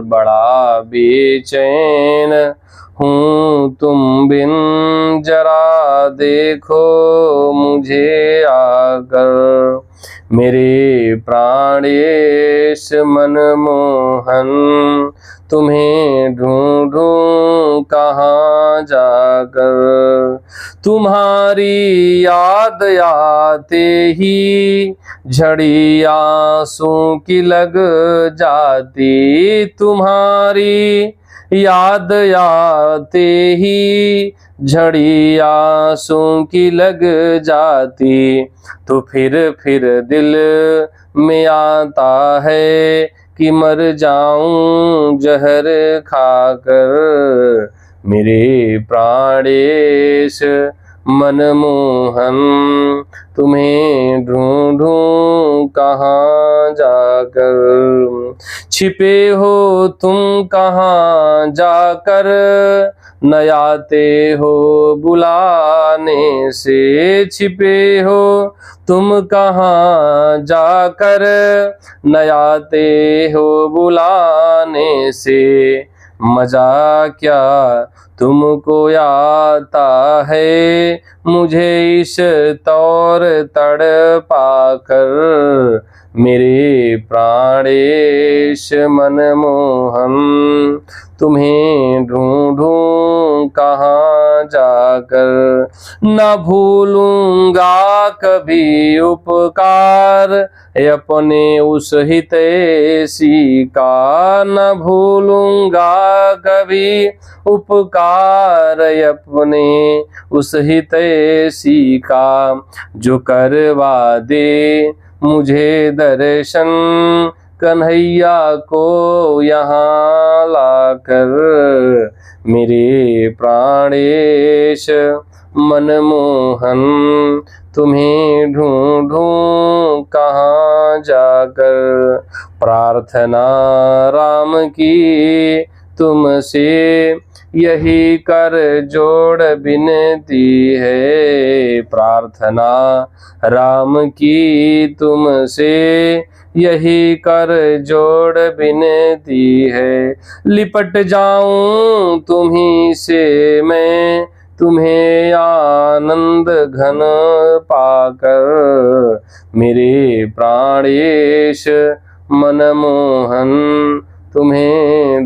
बड़ा बेचैन हूँ तुम बिन जरा देखो मुझे आकर, मेरे प्राणेश मनमोहन तुम्हें ढूंढूं कहाँ जाकर, तुम्हारी याद आते ही झड़ी आंसू की लग जाती, तुम्हारी याद आते ही झड़ी आंसू की लग जाती, तो फिर दिल में आता है कि मर जाऊं जहर खाकर, मेरे प्राणेश मनमोहन तुम्हें ढूंढूं कहाँ जाकर, छिपे हो तुम कहाँ जाकर, न आते हो बुलाने से, छिपे हो तुम कहाँ जाकर, न आते हो बुलाने से, मजा क्या तुमको आता है मुझे इस तौर तड़पा कर, मेरे प्राणेश मनमोहन तुम्हें ढूंढूं कहाँ जाकर, न भूलूंगा कभी उपकार अपने उस हितैषी का, न भूलूंगा कभी उपकार अपने उस हितैषी का, जो करवा दे मुझे दर्शन कन्हैया को यहाँ लाकर, मेरे प्राणेश मनमोहन तुम्हें ढूंढूं कहाँ जाकर, प्रार्थना राम की तुमसे यही कर जोड़ विनती है। प्रार्थना राम की तुमसे यही कर जोड़ विनती है। लिपट जाऊं तुम्ही से मैं, तुम्हें आनंद घन पाकर। मेरे प्राणेश मनमोहन तुम्हें